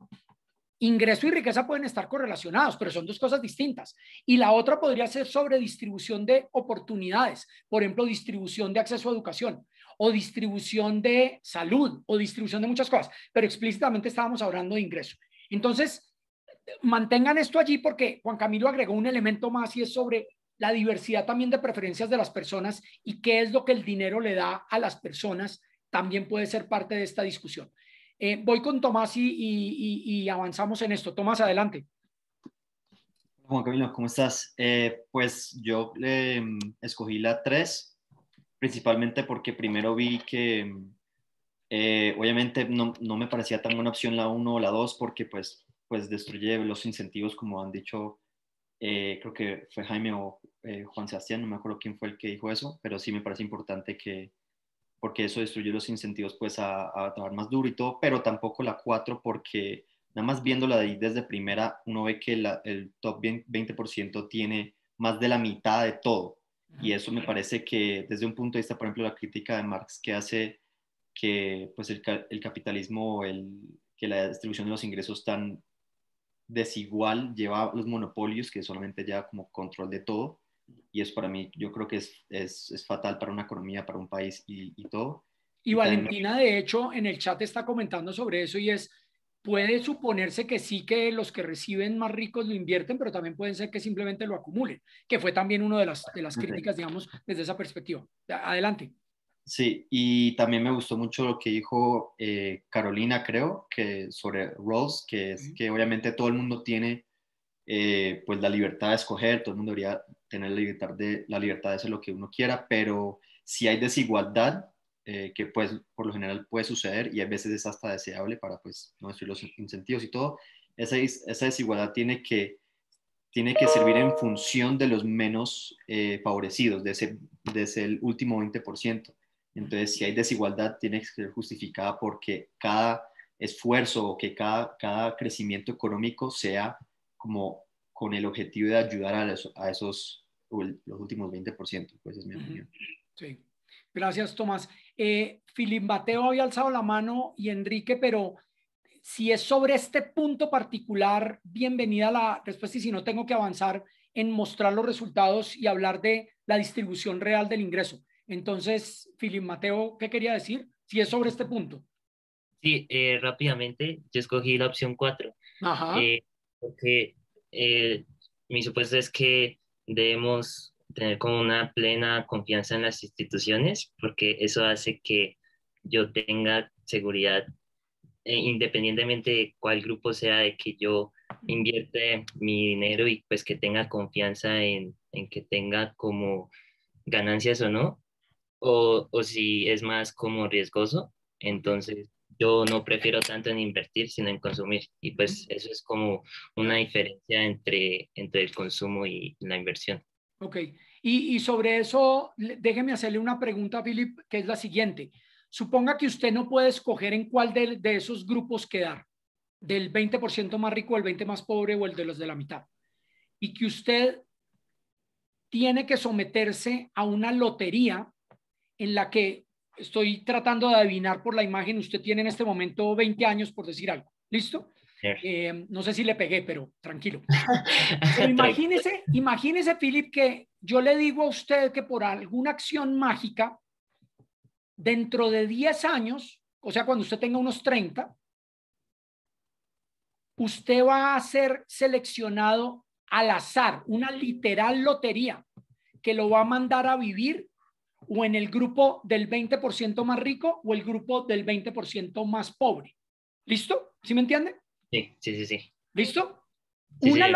Ingreso y riqueza pueden estar correlacionados, pero son dos cosas distintas. Y la otra podría ser sobre distribución de oportunidades, por ejemplo, distribución de acceso a educación, o distribución de salud, o distribución de muchas cosas, pero explícitamente estábamos hablando de ingreso. Entonces, mantengan esto allí porque Juan Camilo agregó un elemento más y es sobre la diversidad también de preferencias de las personas y qué es lo que el dinero le da a las personas, también puede ser parte de esta discusión. Voy con Tomás y avanzamos en esto. Tomás, adelante. Juan Camilo, ¿cómo estás? Pues yo escogí la 3, principalmente porque primero vi que obviamente no me parecía tan buena opción la 1 o la 2 porque pues destruye los incentivos, como han dicho, creo que fue Jaime o Juan Sebastián, no me acuerdo quién fue el que dijo eso, pero sí me parece importante porque eso destruye los incentivos pues a trabajar más duro y todo, pero tampoco la 4 porque nada más viéndola de ahí desde primera, uno ve que el top 20% tiene más de la mitad de todo. Y eso me parece que desde un punto de vista, por ejemplo, la crítica de Marx que hace que pues el capitalismo, que la distribución de los ingresos tan desigual lleva a los monopolios que solamente lleva como control de todo. Y eso para mí yo creo que es fatal para una economía, para un país y todo. Y Valentina, de hecho, en el chat está comentando sobre eso y puede suponerse que sí, que los que reciben más ricos lo invierten, pero también pueden ser que simplemente lo acumulen, que fue también una de las críticas, digamos, desde esa perspectiva. Adelante. Sí, y también me gustó mucho lo que dijo Carolina, creo, que sobre Rawls, que es que obviamente todo el mundo tiene pues la libertad de escoger, todo el mundo debería tener la libertad de hacer lo que uno quiera, pero si hay desigualdad, que pues por lo general puede suceder y a veces es hasta deseable para pues no destruir los incentivos y todo, esa desigualdad tiene que servir en función de los menos favorecidos, de ese último 20%. Entonces, si hay desigualdad, tiene que ser justificada porque cada esfuerzo o que cada crecimiento económico sea como con el objetivo de ayudar a esos los últimos 20%, pues es mi opinión. Sí, gracias Tomás. Filip Mateo había alzado la mano y Enrique, pero si es sobre este punto particular, bienvenida la respuesta y si no tengo que avanzar en mostrar los resultados y hablar de la distribución real del ingreso. Entonces, Filip Mateo, ¿qué quería decir? Si es sobre este punto. Sí, rápidamente, yo escogí la opción 4. Ajá. Porque mi supuesto es que debemos tener como una plena confianza en las instituciones, porque eso hace que yo tenga seguridad, independientemente de cuál grupo sea, de que yo invierte mi dinero y pues que tenga confianza en que tenga como ganancias o no, o si es más como riesgoso, entonces yo no prefiero tanto en invertir, sino en consumir. Y pues eso es como una diferencia entre el consumo y la inversión. Ok. Y sobre eso, déjeme hacerle una pregunta a Filip, que es la siguiente. Suponga que usted no puede escoger en cuál de esos grupos quedar, del 20% más rico, el 20% más pobre o el de los de la mitad. Y que usted tiene que someterse a una lotería en la que estoy tratando de adivinar por la imagen, usted tiene en este momento 20 años, por decir algo. ¿Listo? No sé si le pegué, pero tranquilo. Pero imagínese, Filip, que yo le digo a usted que por alguna acción mágica, dentro de 10 años, o sea, cuando usted tenga unos 30, usted va a ser seleccionado al azar, una literal lotería, que lo va a mandar a vivir o en el grupo del 20% más rico o el grupo del 20% más pobre. ¿Listo? ¿Sí me entiende? Sí. ¿Listo? Sí, una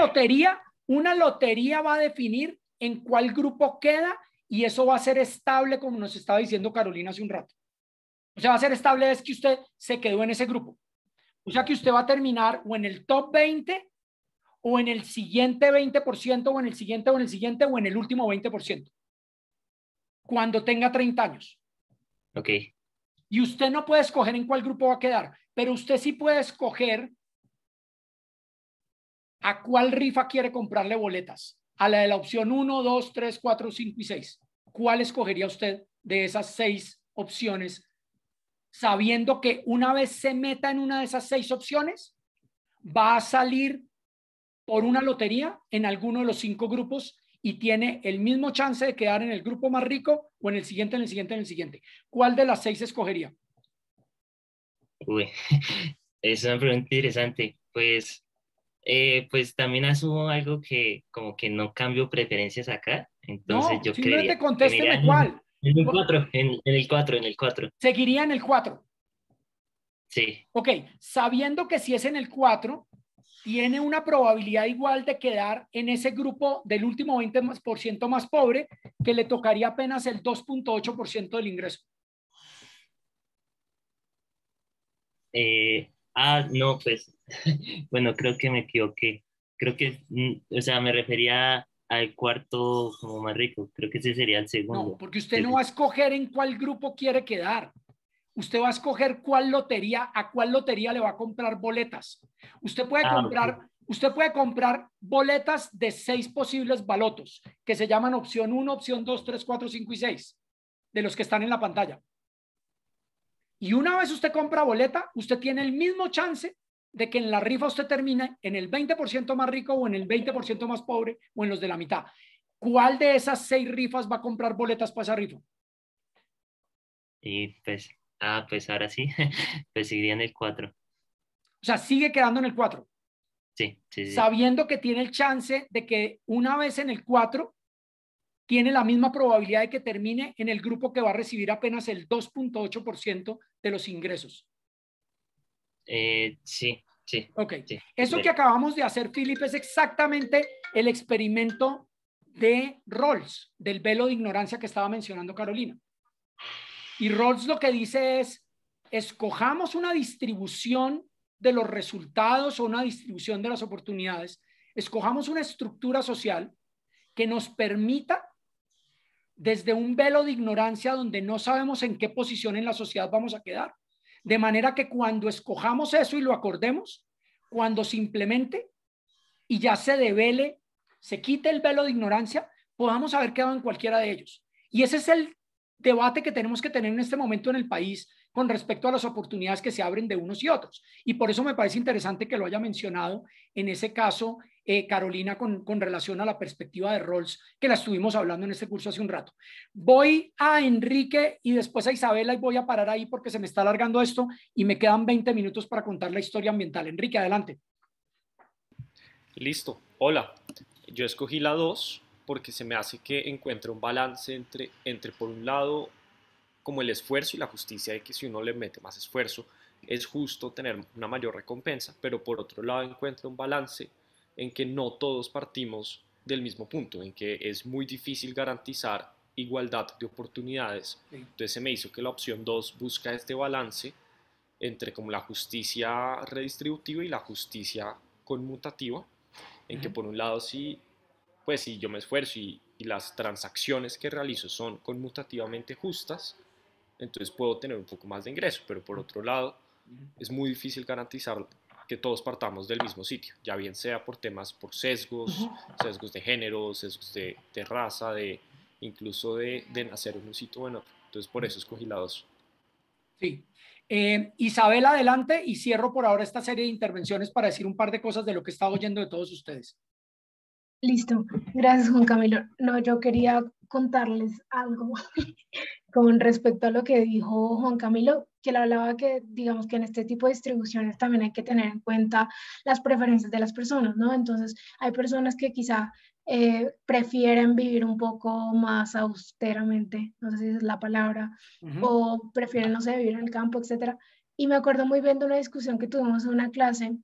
lotería va a definir en cuál grupo queda y eso va a ser estable, como nos estaba diciendo Carolina hace un rato. O sea, va a ser estable es que usted se quedó en ese grupo. O sea que usted va a terminar o en el top 20 o en el siguiente 20% o en el siguiente o en el siguiente o en el último 20%. Cuando tenga 30 años. Ok. Y usted no puede escoger en cuál grupo va a quedar, pero usted sí puede escoger a cuál rifa quiere comprarle boletas. A la de la opción 1, 2, 3, 4, 5 y 6. ¿Cuál escogería usted de esas 6 opciones? Sabiendo que una vez se meta en una de esas 6 opciones, va a salir por una lotería en alguno de los 5 grupos y tiene el mismo chance de quedar en el grupo más rico o en el siguiente, en el siguiente, en el siguiente. ¿Cuál de las 6 escogería? Uy, es una pregunta interesante. Pues también asumo algo que como que no cambio preferencias acá, entonces No, yo creería simplemente que me iría contésteme cuál. en el 4, en el 4, en el 4. Seguiría en el 4. Sí. Ok, sabiendo que si es en el 4, tiene una probabilidad igual de quedar en ese grupo del último 20% más pobre, que le tocaría apenas el 2.8% del ingreso. No, pues, bueno, creo que me equivoqué. Creo que, o sea, me refería al cuarto como más rico. Creo que ese sería el segundo. No, porque usted no va a escoger en cuál grupo quiere quedar. Usted va a escoger a cuál lotería le va a comprar boletas. Usted puede comprar boletas de 6 posibles balotos, que se llaman opción 1, opción 2, 3, 4, 5 y 6, de los que están en la pantalla. Y una vez usted compra boleta, usted tiene el mismo chance de que en la rifa usted termine en el 20% más rico o en el 20% más pobre o en los de la mitad. ¿Cuál de esas 6 rifas va a comprar boletas para esa rifa? Y pues ahora sí, pues seguiría en el 4. O sea, sigue quedando en el 4. Sí. Sabiendo que tiene el chance de que una vez en el 4 tiene la misma probabilidad de que termine en el grupo que va a recibir apenas el 2.8% de los ingresos. Sí. Ok. Sí, Eso que acabamos de hacer, Philip, es exactamente el experimento de Rawls, del velo de ignorancia que estaba mencionando Carolina. Y Rawls lo que dice es, escojamos una distribución de los resultados o una distribución de las oportunidades, escojamos una estructura social que nos permita, desde un velo de ignorancia donde no sabemos en qué posición en la sociedad vamos a quedar, de manera que cuando escojamos eso y lo acordemos, cuando se implemente y ya se devele, se quite el velo de ignorancia, podamos haber quedado en cualquiera de ellos. Y ese es el debate que tenemos que tener en este momento en el país con respecto a las oportunidades que se abren de unos y otros. Y por eso me parece interesante que lo haya mencionado en ese caso, Carolina, con relación a la perspectiva de Rawls, que la estuvimos hablando en este curso hace un rato. Voy a Enrique y después a Isabela y voy a parar ahí porque se me está alargando esto y me quedan 20 minutos para contar la historia ambiental. Enrique, adelante. Listo. Hola. Yo escogí la 2 porque se me hace que encuentre un balance entre por un lado, como el esfuerzo y la justicia de que si uno le mete más esfuerzo, es justo tener una mayor recompensa, pero por otro lado encuentra un balance en que no todos partimos del mismo punto, en que es muy difícil garantizar igualdad de oportunidades. Entonces se me hizo que la opción 2 busca este balance entre como la justicia redistributiva y la justicia conmutativa, en que por un lado sí, pues si yo me esfuerzo y las transacciones que realizo son conmutativamente justas, entonces puedo tener un poco más de ingreso, pero por otro lado es muy difícil garantizar que todos partamos del mismo sitio, ya bien sea por temas, por sesgos de género, sesgos de raza, incluso de nacer en un sitio o en otro. Entonces por eso escogí la 2. Sí. Isabel, adelante y cierro por ahora esta serie de intervenciones para decir un par de cosas de lo que he estado oyendo de todos ustedes. Listo, gracias Juan Camilo. No, yo quería contarles algo con respecto a lo que dijo Juan Camilo, que él hablaba que, digamos que en este tipo de distribuciones también hay que tener en cuenta las preferencias de las personas, ¿no? Entonces, hay personas que quizá prefieren vivir un poco más austeramente, no sé si es la palabra, o prefieren, no sé, vivir en el campo, etcétera. Y me acuerdo muy bien de una discusión que tuvimos en una clase,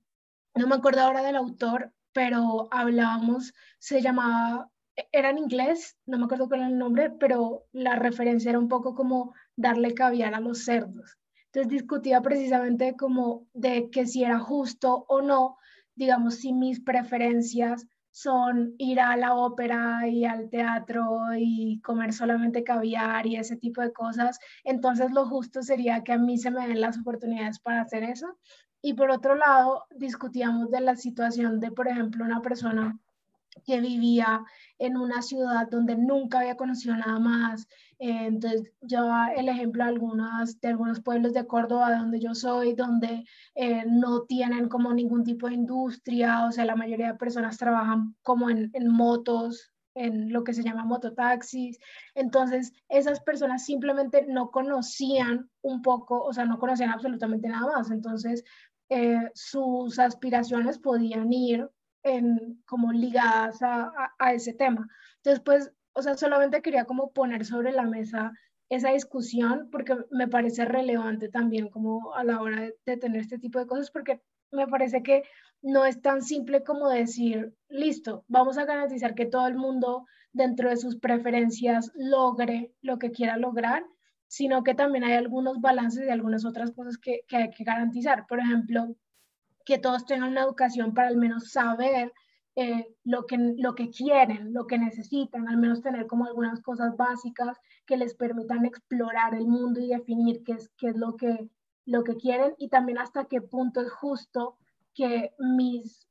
no me acuerdo ahora del autor, pero hablábamos, se llamaba, era en inglés, no me acuerdo cuál era el nombre, pero la referencia era un poco como darle caviar a los cerdos. Entonces discutía precisamente como de que si era justo o no, digamos, si mis preferencias son ir a la ópera y al teatro y comer solamente caviar y ese tipo de cosas, entonces lo justo sería que a mí se me den las oportunidades para hacer eso. Y por otro lado, discutíamos de la situación de, por ejemplo, una persona que vivía en una ciudad donde nunca había conocido nada más. Entonces, yo el ejemplo de algunos pueblos de Córdoba, donde yo soy, donde no tienen como ningún tipo de industria, o sea, la mayoría de personas trabajan como en motos, en lo que se llama mototaxis. Entonces, esas personas simplemente no conocían un poco, o sea, no conocían absolutamente nada más. Entonces, sus aspiraciones podían ir como ligadas a ese tema. Entonces, pues, o sea, solamente quería como poner sobre la mesa esa discusión porque me parece relevante también como a la hora de tener este tipo de cosas, porque me parece que no es tan simple como decir, listo, vamos a garantizar que todo el mundo dentro de sus preferencias logre lo que quiera lograr, sino que también hay algunos balances y algunas otras cosas que hay que garantizar. Por ejemplo, que todos tengan una educación para al menos saber lo que quieren, lo que necesitan, al menos tener como algunas cosas básicas que les permitan explorar el mundo y definir qué es lo que quieren, y también hasta qué punto es justo que mis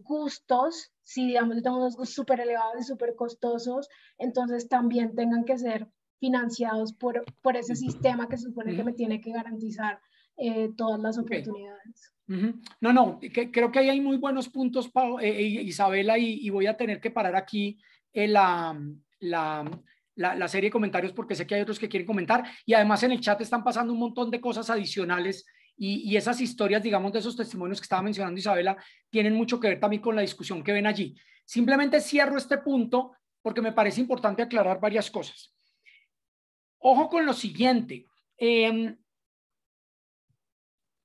gustos, si digamos yo tengo unos gustos súper elevados y súper costosos, entonces también tengan que ser financiados por ese sistema que se supone que me tiene que garantizar todas las oportunidades. No, creo que ahí hay muy buenos puntos, Isabela, y voy a tener que parar aquí la serie de comentarios porque sé que hay otros que quieren comentar, y además en el chat están pasando un montón de cosas adicionales y esas historias, digamos, de esos testimonios que estaba mencionando Isabela, tienen mucho que ver también con la discusión que ven allí. Simplemente cierro este punto porque me parece importante aclarar varias cosas. Ojo con lo siguiente.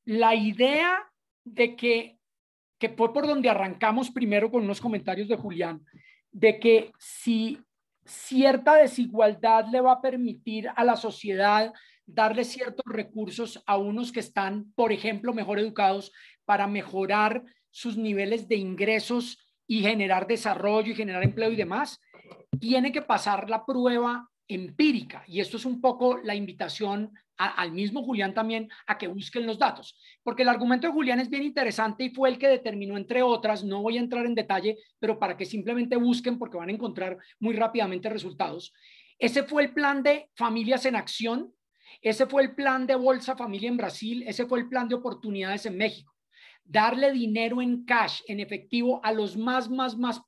La idea de que fue por donde arrancamos primero con unos comentarios de Julián, de que si cierta desigualdad le va a permitir a la sociedad darle ciertos recursos a unos que están, por ejemplo, mejor educados para mejorar sus niveles de ingresos y generar desarrollo y generar empleo y demás, tiene que pasar la prueba empírica, y esto es un poco la invitación al mismo Julián también a que busquen los datos, porque el argumento de Julián es bien interesante y fue el que determinó, entre otras, no voy a entrar en detalle, pero para que simplemente busquen porque van a encontrar muy rápidamente resultados. Ese fue el plan de Familias en Acción, ese fue el plan de Bolsa Familia en Brasil, ese fue el plan de Oportunidades en México. Darle dinero en cash, en efectivo, a los más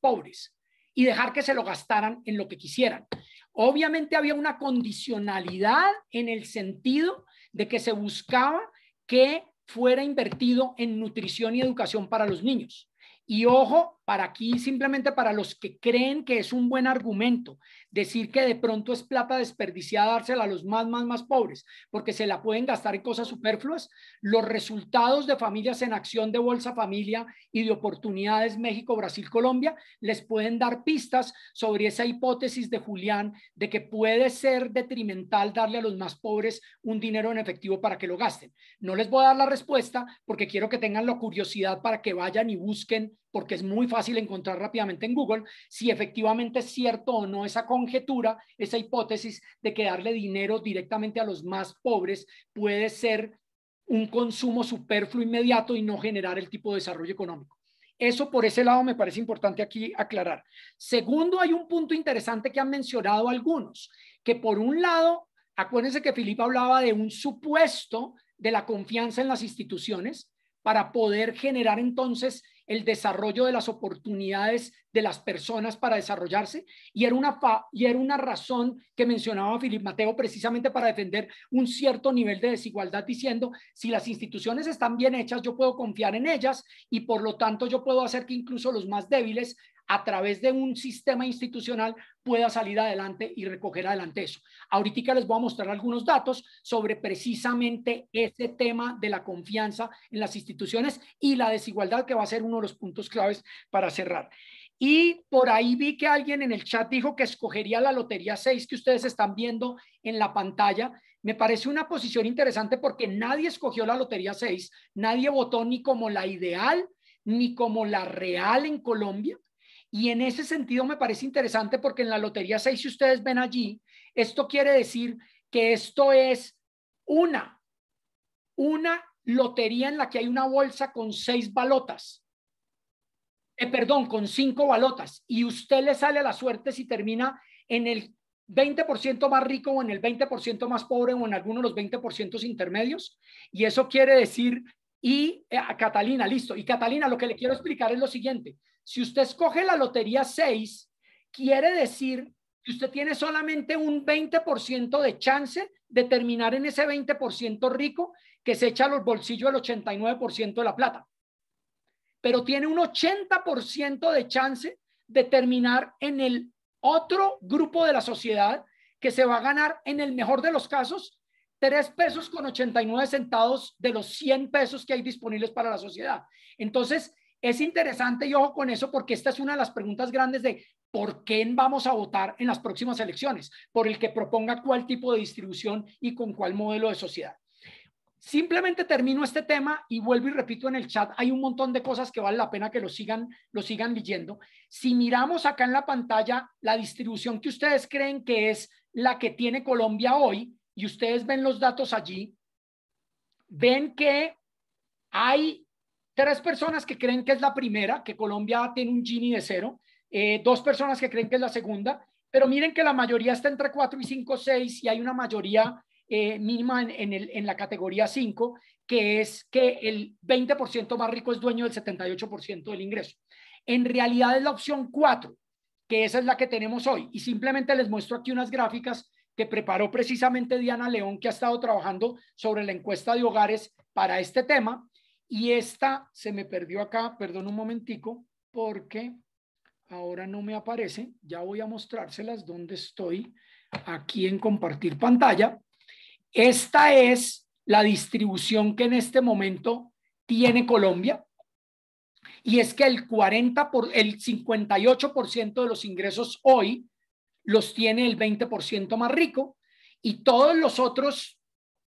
pobres y dejar que se lo gastaran en lo que quisieran. Obviamente había una condicionalidad en el sentido de que se buscaba que fuera invertido en nutrición y educación para los niños. Y ojo, para aquí simplemente para los que creen que es un buen argumento decir que de pronto es plata desperdiciada dársela a los más pobres porque se la pueden gastar en cosas superfluas, los resultados de Familias en Acción de Bolsa Familia y de Oportunidades México, Brasil, Colombia les pueden dar pistas sobre esa hipótesis de Julián de que puede ser detrimental darle a los más pobres un dinero en efectivo para que lo gasten. No les voy a dar la respuesta porque quiero que tengan la curiosidad para que vayan y busquen, porque es muy fácil encontrar rápidamente en Google si efectivamente es cierto o no esa conjetura, esa hipótesis de que darle dinero directamente a los más pobres puede ser un consumo superfluo inmediato y no generar el tipo de desarrollo económico. Eso por ese lado me parece importante aquí aclarar. Segundo, hay un punto interesante que han mencionado algunos, que por un lado, acuérdense que Filipe hablaba de un supuesto de la confianza en las instituciones para poder generar entonces el desarrollo de las oportunidades de las personas para desarrollarse, y era una razón que mencionaba Filipe Mateo precisamente para defender un cierto nivel de desigualdad, diciendo, si las instituciones están bien hechas, yo puedo confiar en ellas y por lo tanto yo puedo hacer que incluso los más débiles a través de un sistema institucional pueda salir adelante y recoger adelante eso. Ahorita les voy a mostrar algunos datos sobre precisamente ese tema de la confianza en las instituciones y la desigualdad, que va a ser uno de los puntos claves para cerrar. Y por ahí vi que alguien en el chat dijo que escogería la Lotería 6 que ustedes están viendo en la pantalla. Me parece una posición interesante porque nadie escogió la Lotería 6, nadie votó ni como la ideal ni como la real en Colombia. Y en ese sentido me parece interesante porque en la Lotería 6, si ustedes ven allí, esto quiere decir que esto es una lotería en la que hay una bolsa con 6 balotas. Perdón, con 5 balotas. Y usted le sale a la suerte si termina en el 20% más rico o en el 20% más pobre o en alguno de los 20% intermedios. Y eso quiere decir, Catalina, listo. Y Catalina, lo que le quiero explicar es lo siguiente. Si usted escoge la Lotería 6, quiere decir que usted tiene solamente un 20% de chance de terminar en ese 20% rico que se echa a los bolsillos el 89% de la plata. Pero tiene un 80% de chance de terminar en el otro grupo de la sociedad que se va a ganar, en el mejor de los casos, 3 pesos con 89 centavos de los 100 pesos que hay disponibles para la sociedad. Entonces, es interesante y ojo con eso, porque esta es una de las preguntas grandes de por qué vamos a votar en las próximas elecciones, por el que proponga cuál tipo de distribución y con cuál modelo de sociedad. Simplemente termino este tema y vuelvo y repito en el chat, hay un montón de cosas que vale la pena que lo sigan leyendo. Si miramos acá en la pantalla la distribución que ustedes creen que es la que tiene Colombia hoy, y ustedes ven los datos allí, ven que hay 3 personas que creen que es la primera, que Colombia tiene un Gini de 0, 2 personas que creen que es la segunda, pero miren que la mayoría está entre 4 y 5, 6, y hay una mayoría mínima en la categoría 5, que es que el 20% más rico es dueño del 78% del ingreso. En realidad es la opción 4, que esa es la que tenemos hoy, y simplemente les muestro aquí unas gráficas que preparó precisamente Diana León, que ha estado trabajando sobre la encuesta de hogares para este tema, y esta se me perdió acá, perdón un momentico, porque ahora no me aparece, ya voy a mostrárselas donde estoy, aquí en compartir pantalla. Esta es la distribución que en este momento tiene Colombia, y es que el 58% de los ingresos hoy los tiene el 20% más rico, y todos los otros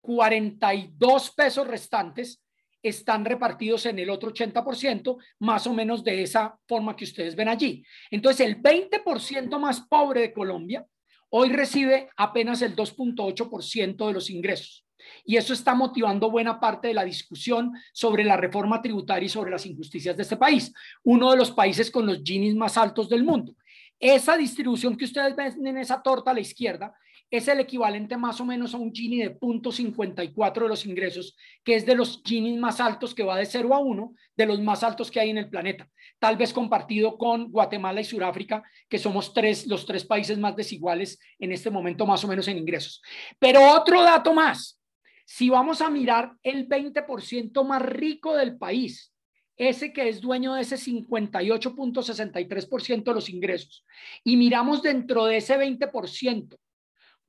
42 pesos restantes están repartidos en el otro 80%, más o menos de esa forma que ustedes ven allí. Entonces, el 20% más pobre de Colombia hoy recibe apenas el 2.8% de los ingresos. Y eso está motivando buena parte de la discusión sobre la reforma tributaria y sobre las injusticias de este país, uno de los países con los Ginis más altos del mundo. Esa distribución que ustedes ven en esa torta a la izquierda es el equivalente más o menos a un Gini de 0.54 de los ingresos, que es de los Ginis más altos, que va de 0 a 1, de los más altos que hay en el planeta, tal vez compartido con Guatemala y Sudáfrica, que somos los 3 países más desiguales en este momento más o menos en ingresos. Pero otro dato más, si vamos a mirar el 20% más rico del país, ese que es dueño de ese 58.63% de los ingresos, y miramos dentro de ese 20%,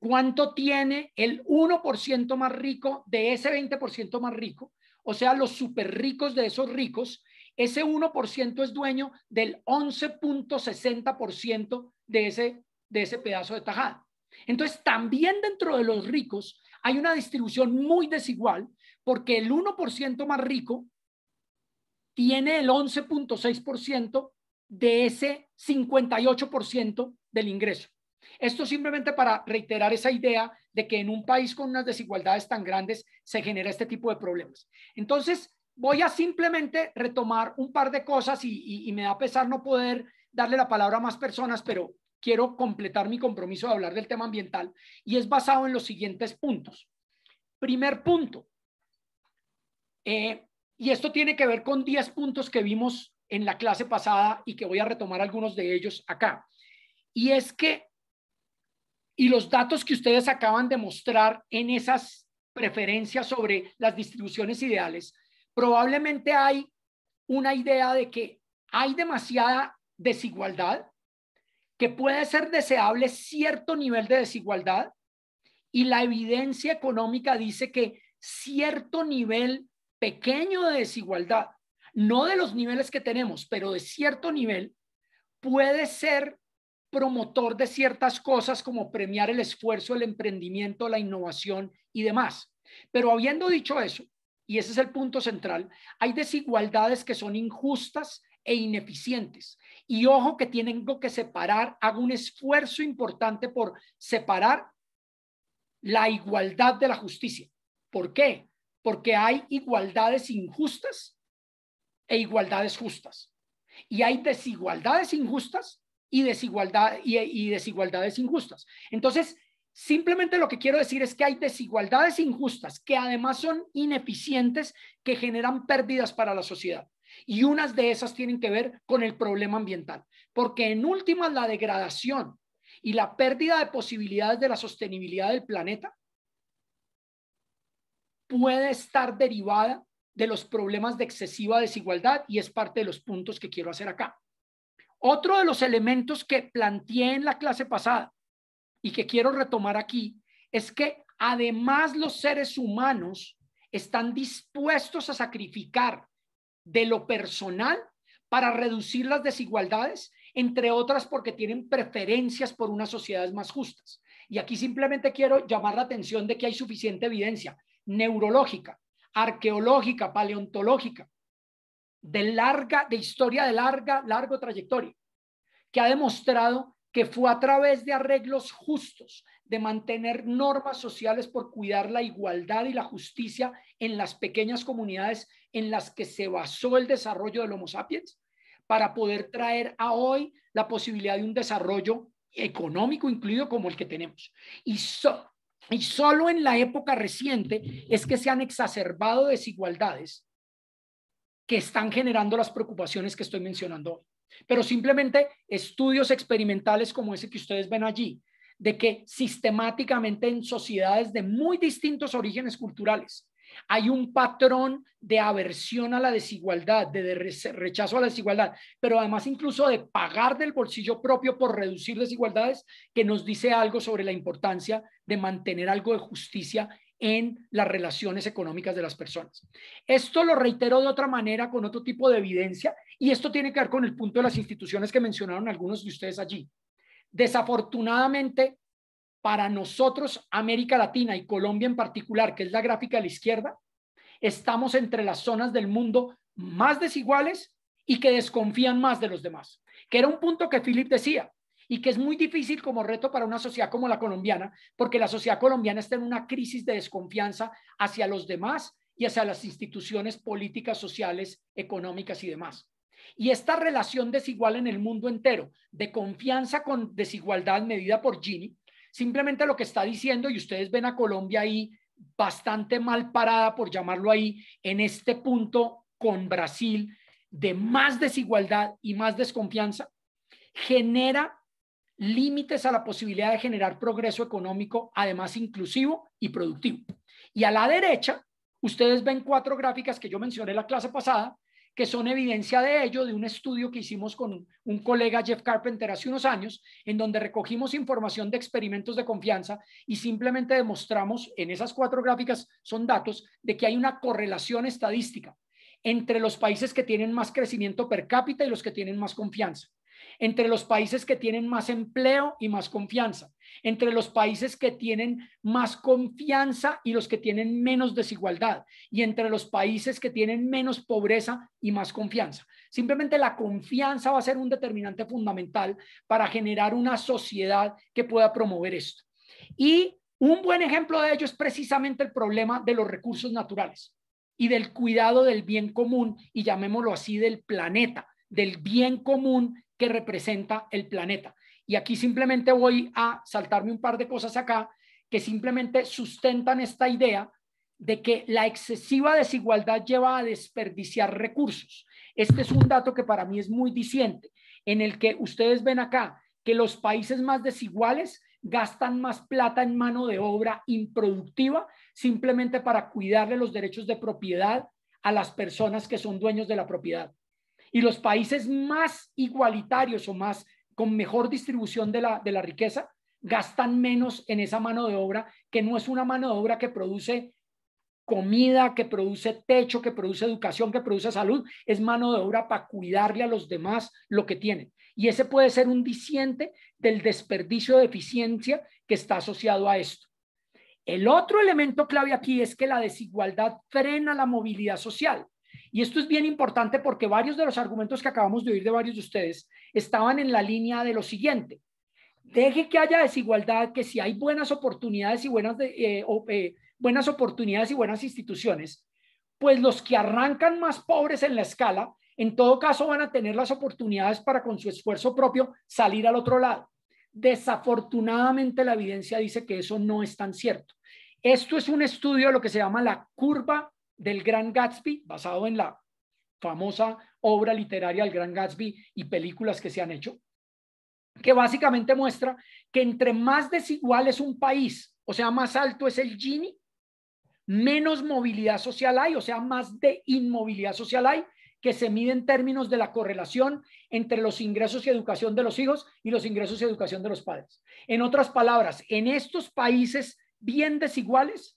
¿cuánto tiene el 1% más rico de ese 20% más rico? O sea, los súper ricos de esos ricos, ese 1% es dueño del 11.60% de ese pedazo de tajada. Entonces, también dentro de los ricos hay una distribución muy desigual, porque el 1% más rico tiene el 11.6% de ese 58% del ingreso. Esto simplemente para reiterar esa idea de que en un país con unas desigualdades tan grandes se genera este tipo de problemas. Entonces, voy a simplemente retomar un par de cosas y me da pesar no poder darle la palabra a más personas, pero quiero completar mi compromiso de hablar del tema ambiental, y es basado en los siguientes puntos. Primer punto, y esto tiene que ver con 10 puntos que vimos en la clase pasada y que voy a retomar algunos de ellos acá. Y es que, y los datos que ustedes acaban de mostrar en esas preferencias sobre las distribuciones ideales, probablemente hay una idea de que hay demasiada desigualdad, que puede ser deseable cierto nivel de desigualdad, y la evidencia económica dice que cierto nivel pequeño de desigualdad, no de los niveles que tenemos, pero de cierto nivel, puede ser promotor de ciertas cosas como premiar el esfuerzo, el emprendimiento, la innovación y demás. Pero habiendo dicho eso, y ese es el punto central, hay desigualdades que son injustas e ineficientes. Y ojo que tengo que separar, hago un esfuerzo importante por separar la igualdad de la justicia. ¿Por qué? Porque hay igualdades injustas e igualdades justas. Y hay desigualdades injustas y desigualdades injustas. Entonces, simplemente lo que quiero decir es que hay desigualdades injustas que además son ineficientes, que generan pérdidas para la sociedad. Y unas de esas tienen que ver con el problema ambiental, porque en últimas la degradación y la pérdida de posibilidades de la sostenibilidad del planeta puede estar derivada de los problemas de excesiva desigualdad y es parte de los puntos que quiero hacer acá. Otro de los elementos que planteé en la clase pasada y que quiero retomar aquí es que además los seres humanos están dispuestos a sacrificar de lo personal para reducir las desigualdades, entre otras porque tienen preferencias por unas sociedades más justas. Y aquí simplemente quiero llamar la atención de que hay suficiente evidencia neurológica, arqueológica, paleontológica, de historia de larga trayectoria, que ha demostrado que fue a través de arreglos justos, de mantener normas sociales por cuidar la igualdad y la justicia en las pequeñas comunidades en las que se basó el desarrollo del Homo sapiens, para poder traer a hoy la posibilidad de un desarrollo económico incluido como el que tenemos. Y solo en la época reciente es que se han exacerbado desigualdades que están generando las preocupaciones que estoy mencionando hoy. Pero simplemente estudios experimentales como ese que ustedes ven allí, de que sistemáticamente en sociedades de muy distintos orígenes culturales hay un patrón de aversión a la desigualdad, de rechazo a la desigualdad, pero además incluso de pagar del bolsillo propio por reducir desigualdades, que nos dice algo sobre la importancia de mantener algo de justicia en las relaciones económicas de las personas. Esto lo reitero de otra manera, con otro tipo de evidencia, y esto tiene que ver con el punto de las instituciones que mencionaron algunos de ustedes allí. Desafortunadamente, para nosotros, América Latina y Colombia en particular, que es la gráfica de la izquierda, estamos entre las zonas del mundo más desiguales y que desconfían más de los demás, que era un punto que Philip decía, y que es muy difícil como reto para una sociedad como la colombiana, porque la sociedad colombiana está en una crisis de desconfianza hacia los demás y hacia las instituciones políticas, sociales, económicas y demás. Y esta relación desigual en el mundo entero, de confianza con desigualdad medida por Gini, simplemente lo que está diciendo, y ustedes ven a Colombia ahí bastante mal parada, por llamarlo ahí, en este punto con Brasil, de más desigualdad y más desconfianza, genera límites a la posibilidad de generar progreso económico, además inclusivo y productivo. Y a la derecha, ustedes ven 4 gráficas que yo mencioné la clase pasada, que son evidencia de ello, de un estudio que hicimos con un colega, Jeff Carpenter, hace unos años, en donde recogimos información de experimentos de confianza y simplemente demostramos, en esas 4 gráficas son datos, de que hay una correlación estadística entre los países que tienen más crecimiento per cápita y los que tienen más confianza, entre los países que tienen más empleo y más confianza, entre los países que tienen más confianza y los que tienen menos desigualdad, y entre los países que tienen menos pobreza y más confianza. Simplemente la confianza va a ser un determinante fundamental para generar una sociedad que pueda promover esto. Y un buen ejemplo de ello es precisamente el problema de los recursos naturales y del cuidado del bien común, y llamémoslo así, del planeta, del bien común que representa el planeta. Y aquí simplemente voy a saltarme un par de cosas acá que simplemente sustentan esta idea de que la excesiva desigualdad lleva a desperdiciar recursos. Este es un dato que para mí es muy diciente, en el que ustedes ven acá que los países más desiguales gastan más plata en mano de obra improductiva simplemente para cuidarle los derechos de propiedad a las personas que son dueños de la propiedad. Y los países más igualitarios o más con mejor distribución de la riqueza gastan menos en esa mano de obra, que no es una mano de obra que produce comida, que produce techo, que produce educación, que produce salud, es mano de obra para cuidarle a los demás lo que tienen. Y ese puede ser un diciente del desperdicio de eficiencia que está asociado a esto. El otro elemento clave aquí es que la desigualdad frena la movilidad social. Y esto es bien importante porque varios de los argumentos que acabamos de oír de varios de ustedes estaban en la línea de lo siguiente. Deje que haya desigualdad, que si hay buenas oportunidades y buenas oportunidades y buenas instituciones, pues los que arrancan más pobres en la escala, en todo caso van a tener las oportunidades para con su esfuerzo propio salir al otro lado. Desafortunadamente la evidencia dice que eso no es tan cierto. Esto es un estudio de lo que se llama la curva del Gran Gatsby, basado en la famosa obra literaria del Gran Gatsby y películas que se han hecho, que básicamente muestra que entre más desigual es un país, o sea, más alto es el Gini, menos movilidad social hay, o sea, más de inmovilidad social hay, que se mide en términos de la correlación entre los ingresos y educación de los hijos y los ingresos y educación de los padres. En otras palabras, en estos países bien desiguales,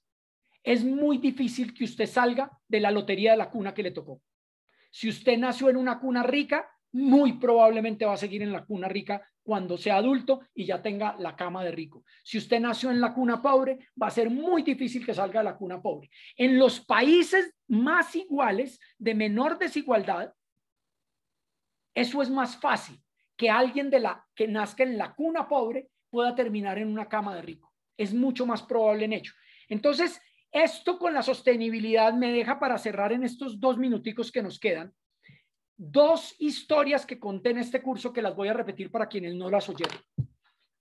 es muy difícil que usted salga de la lotería de la cuna que le tocó. Si usted nació en una cuna rica, muy probablemente va a seguir en la cuna rica cuando sea adulto y ya tenga la cama de rico. Si usted nació en la cuna pobre, va a ser muy difícil que salga de la cuna pobre. En los países más iguales, de menor desigualdad, eso es más fácil, que alguien que nazca en la cuna pobre pueda terminar en una cama de rico. Es mucho más probable en hecho. Entonces, esto con la sostenibilidad me deja, para cerrar en estos 2 minuticos que nos quedan, 2 historias que conté en este curso que las voy a repetir para quienes no las oyeron.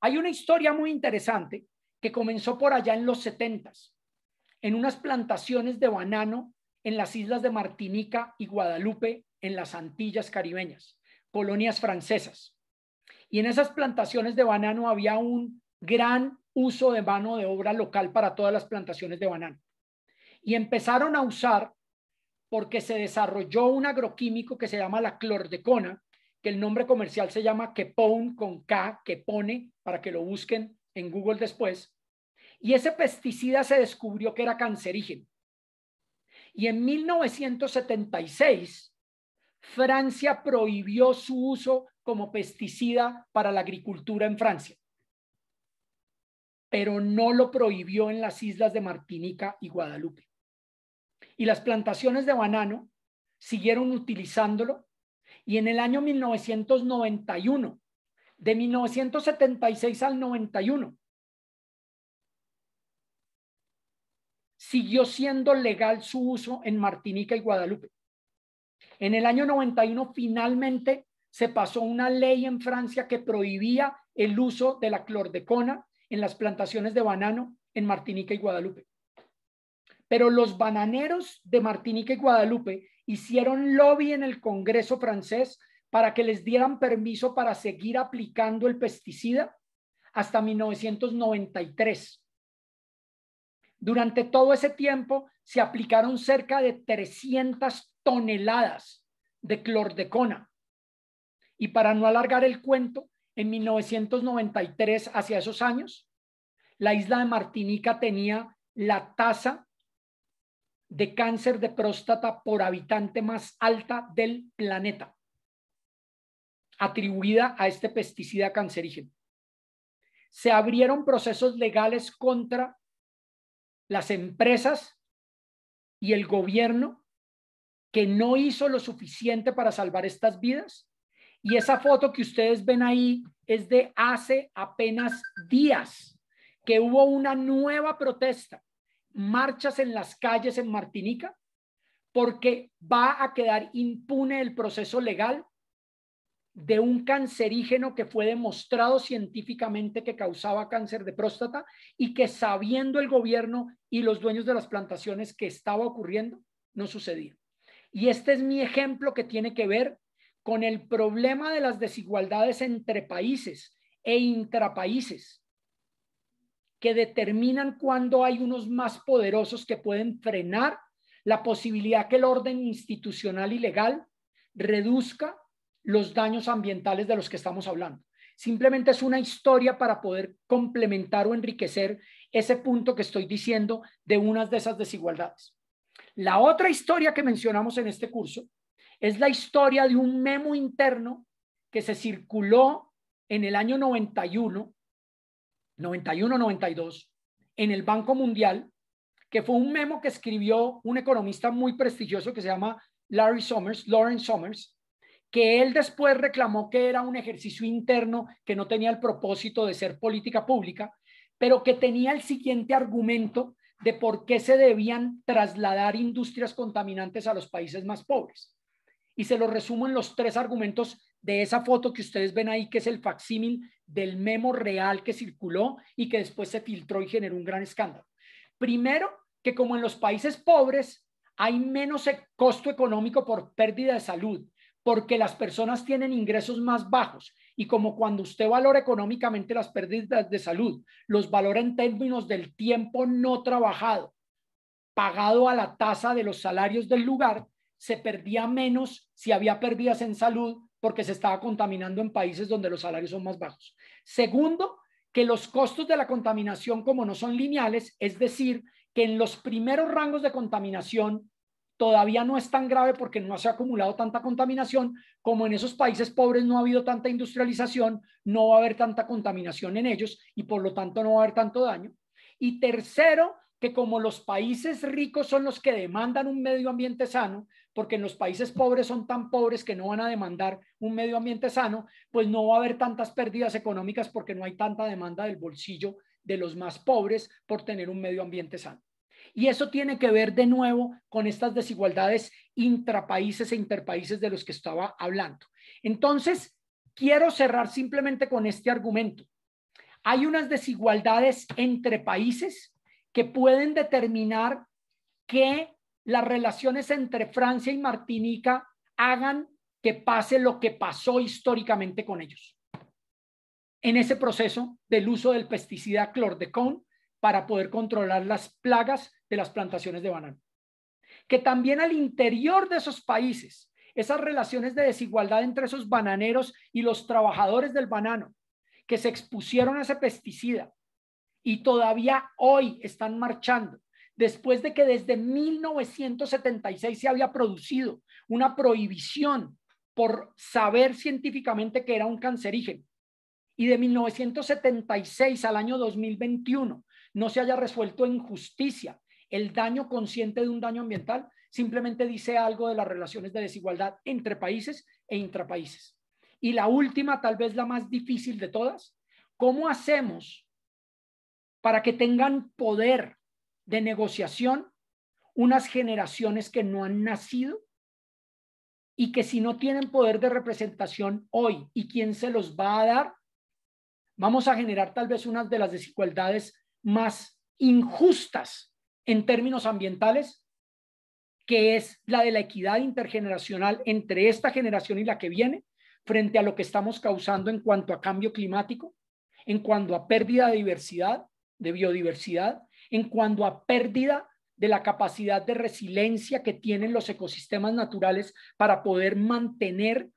Hay una historia muy interesante que comenzó por allá en los 70s, en unas plantaciones de banano en las islas de Martinica y Guadalupe, en las Antillas caribeñas, colonias francesas. Y en esas plantaciones de banano había un gran uso de mano de obra local para todas las plantaciones de banano. Y empezaron a usar, porque se desarrolló un agroquímico que se llama la clordecona, que el nombre comercial se llama Kepone, con K, Kepone, para que lo busquen en Google después. Y ese pesticida se descubrió que era cancerígeno. Y en 1976, Francia prohibió su uso como pesticida para la agricultura en Francia, pero no lo prohibió en las islas de Martinica y Guadalupe. Y las plantaciones de banano siguieron utilizándolo, y en el año 1991, de 1976 al 91, siguió siendo legal su uso en Martinica y Guadalupe. En el año 91 finalmente se pasó una ley en Francia que prohibía el uso de la clordecona en las plantaciones de banano en Martinica y Guadalupe. Pero los bananeros de Martinica y Guadalupe hicieron lobby en el Congreso francés para que les dieran permiso para seguir aplicando el pesticida hasta 1993. Durante todo ese tiempo se aplicaron cerca de 300 toneladas de clordecona. Y para no alargar el cuento, en 1993, hacia esos años, la isla de Martinica tenía la tasa de cáncer de próstata por habitante más alta del planeta, atribuida a este pesticida cancerígeno. Se abrieron procesos legales contra las empresas y el gobierno que no hizo lo suficiente para salvar estas vidas. Y esa foto que ustedes ven ahí es de hace apenas días, que hubo una nueva protesta, marchas en las calles en Martinica, porque va a quedar impune el proceso legal de un cancerígeno que fue demostrado científicamente que causaba cáncer de próstata, y que, sabiendo el gobierno y los dueños de las plantaciones que estaba ocurriendo, no sucedía. Y este es mi ejemplo, que tiene que ver con el problema de las desigualdades entre países e intrapaíses, que determinan cuándo hay unos más poderosos que pueden frenar la posibilidad que el orden institucional y legal reduzca los daños ambientales de los que estamos hablando. Simplemente es una historia para poder complementar o enriquecer ese punto que estoy diciendo de unas de esas desigualdades. La otra historia que mencionamos en este curso es la historia de un memo interno que se circuló en el año 91-92 en el Banco Mundial, que fue un memo que escribió un economista muy prestigioso que se llama Lawrence Summers, que él después reclamó que era un ejercicio interno que no tenía el propósito de ser política pública, pero que tenía el siguiente argumento de por qué se debían trasladar industrias contaminantes a los países más pobres. Y se lo resumo en los 3 argumentos de esa foto que ustedes ven ahí, que es el facsímil del memo real que circuló y que después se filtró y generó un gran escándalo. Primero, que como en los países pobres hay menos costo económico por pérdida de salud, porque las personas tienen ingresos más bajos y como cuando usted valora económicamente las pérdidas de salud, los valora en términos del tiempo no trabajado, pagado a la tasa de los salarios del lugar, se perdía menos si había pérdidas en salud porque se estaba contaminando en países donde los salarios son más bajos. Segundo, que los costos de la contaminación, como no son lineales, es decir, que en los primeros rangos de contaminación todavía no es tan grave porque no se ha acumulado tanta contaminación, como en esos países pobres no ha habido tanta industrialización, no va a haber tanta contaminación en ellos y por lo tanto no va a haber tanto daño. Y tercero, que como los países ricos son los que demandan un medio ambiente sano, porque en los países pobres son tan pobres que no van a demandar un medio ambiente sano, pues no va a haber tantas pérdidas económicas porque no hay tanta demanda del bolsillo de los más pobres por tener un medio ambiente sano. Y eso tiene que ver de nuevo con estas desigualdades intrapaíses e interpaíses de los que estaba hablando. Entonces, quiero cerrar simplemente con este argumento. Hay unas desigualdades entre países que pueden determinar que las relaciones entre Francia y Martinica hagan que pase lo que pasó históricamente con ellos. En ese proceso del uso del pesticida clordecone para poder controlar las plagas de las plantaciones de banano. Que también al interior de esos países, esas relaciones de desigualdad entre esos bananeros y los trabajadores del banano que se expusieron a ese pesticida y todavía hoy están marchando, después de que desde 1976 se había producido una prohibición por saber científicamente que era un cancerígeno, y de 1976 al año 2021 no se haya resuelto en justicia el daño consciente de un daño ambiental, simplemente dice algo de las relaciones de desigualdad entre países e intrapaíses. Y la última, tal vez la más difícil de todas, ¿cómo hacemos para que tengan poder de negociación unas generaciones que no han nacido y que si no tienen poder de representación hoy y quién se los va a dar, vamos a generar tal vez una de las desigualdades más injustas en términos ambientales, que es la de la equidad intergeneracional entre esta generación y la que viene, frente a lo que estamos causando en cuanto a cambio climático, en cuanto a pérdida de diversidad, de biodiversidad, en cuanto a pérdida de la capacidad de resiliencia que tienen los ecosistemas naturales para poder mantener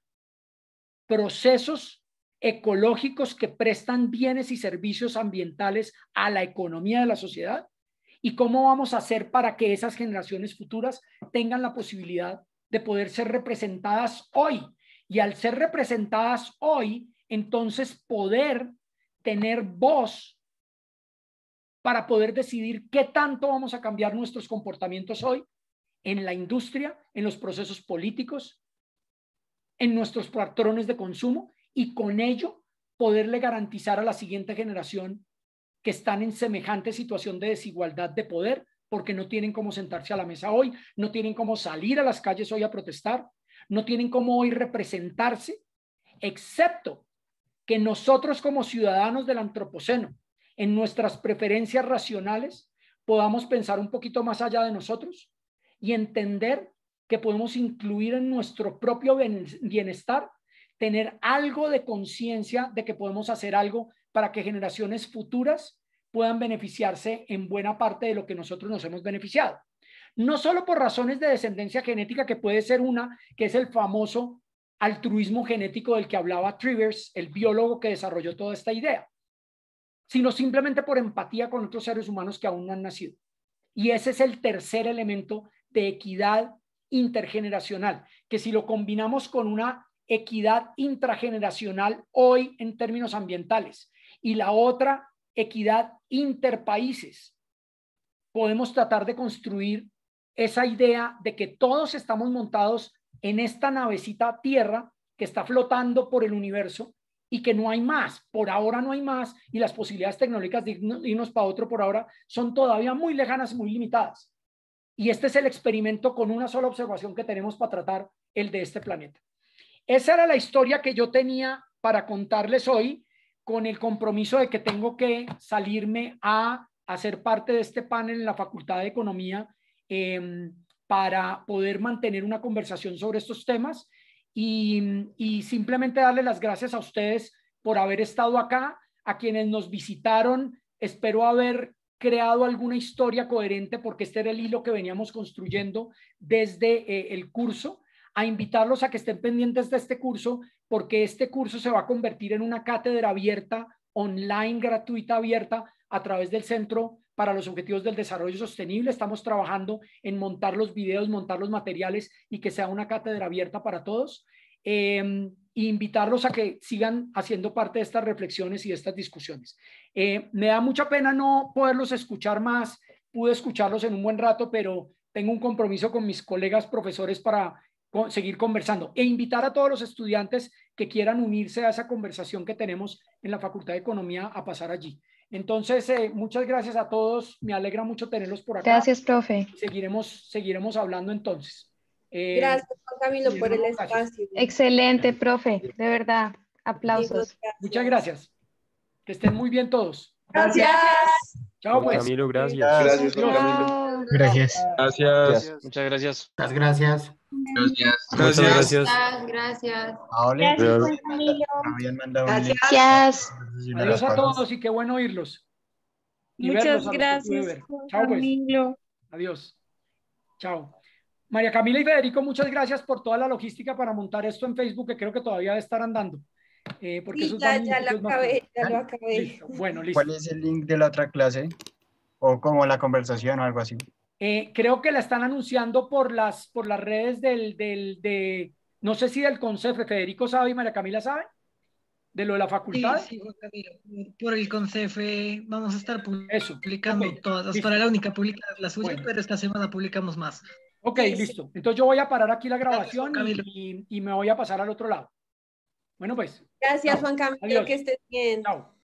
procesos ecológicos que prestan bienes y servicios ambientales a la economía de la sociedad, y cómo vamos a hacer para que esas generaciones futuras tengan la posibilidad de poder ser representadas hoy, y al ser representadas hoy, entonces poder tener voz para poder decidir qué tanto vamos a cambiar nuestros comportamientos hoy en la industria, en los procesos políticos, en nuestros patrones de consumo, y con ello poderle garantizar a la siguiente generación que están en semejante situación de desigualdad de poder porque no tienen cómo sentarse a la mesa hoy, no tienen cómo salir a las calles hoy a protestar, no tienen cómo hoy representarse, excepto que nosotros como ciudadanos del antropoceno, en nuestras preferencias racionales, podamos pensar un poquito más allá de nosotros y entender que podemos incluir en nuestro propio bienestar, tener algo de conciencia de que podemos hacer algo para que generaciones futuras puedan beneficiarse en buena parte de lo que nosotros nos hemos beneficiado. No solo por razones de descendencia genética, que puede ser una, que es el famoso altruismo genético del que hablaba Trivers, el biólogo que desarrolló toda esta idea, sino simplemente por empatía con otros seres humanos que aún no han nacido. Y ese es el tercer elemento de equidad intergeneracional, que si lo combinamos con una equidad intrageneracional hoy en términos ambientales y la otra equidad interpaíses, podemos tratar de construir esa idea de que todos estamos montados en esta navecita Tierra que está flotando por el universo y que no hay más, por ahora no hay más, y las posibilidades tecnológicas de irnos para otro por ahora son todavía muy lejanas, muy limitadas. Y este es el experimento con una sola observación que tenemos para tratar el de este planeta. Esa era la historia que yo tenía para contarles hoy, con el compromiso de que tengo que salirme a hacer parte de este panel en la Facultad de Economía para poder mantener una conversación sobre estos temas y simplemente darle las gracias a ustedes por haber estado acá, a quienes nos visitaron. Espero haber creado alguna historia coherente porque este era el hilo que veníamos construyendo desde el curso, a invitarlos a que estén pendientes de este curso porque este curso se va a convertir en una cátedra abierta, online, gratuita, abierta a través del Centro para los Objetivos del Desarrollo Sostenible. Estamos trabajando en montar los videos, montar los materiales y que sea una cátedra abierta para todos. E invitarlos a que sigan haciendo parte de estas reflexiones y de estas discusiones. Me da mucha pena no poderlos escuchar más. Pude escucharlos en un buen rato, pero tengo un compromiso con mis colegas profesores para seguir conversando e invitar a todos los estudiantes que quieran unirse a esa conversación que tenemos en la Facultad de Economía a pasar allí. Entonces, muchas gracias a todos. Me alegra mucho tenerlos por acá. Gracias, profe. Seguiremos hablando entonces. Gracias, Juan Camilo, por el espacio. Excelente, profe. De verdad. Aplausos. Muchas gracias. Que estén muy bien todos. Gracias. Chao, pues. Camilo, gracias. Gracias, Camilo. Gracias. Gracias. Muchas gracias. Muchas gracias. Muchas gracias. Gracias. Gracias, Camilo. Gracias. Adiós a todos y qué bueno oírlos. Y Muchas verlos a los que gracias, pude ver. Juan Chao, pues. Camilo. Adiós. Chao. María Camila y Federico, muchas gracias por toda la logística para montar esto en Facebook, que creo que todavía debe estar andando. Porque Sí, eso ya lo acabé. Listo. Bueno, listo. ¿Cuál es el link de la otra clase? O como la conversación o algo así. Creo que la están anunciando por las redes no sé si del CONCEFE. Federico sabe y María Camila sabe de lo de la facultad. Sí, Juan Camilo. Por el CONCEFE vamos a estar publicando Okay, todas. Hasta listo. ahora la única publicada es la suya, Bueno. pero esta semana publicamos más. Ok, listo. Entonces yo voy a parar aquí la grabación Juan Camilo. y me voy a pasar al otro lado. Bueno, pues. Gracias, Chao. Juan Camilo, Adiós. que estés bien. Chao.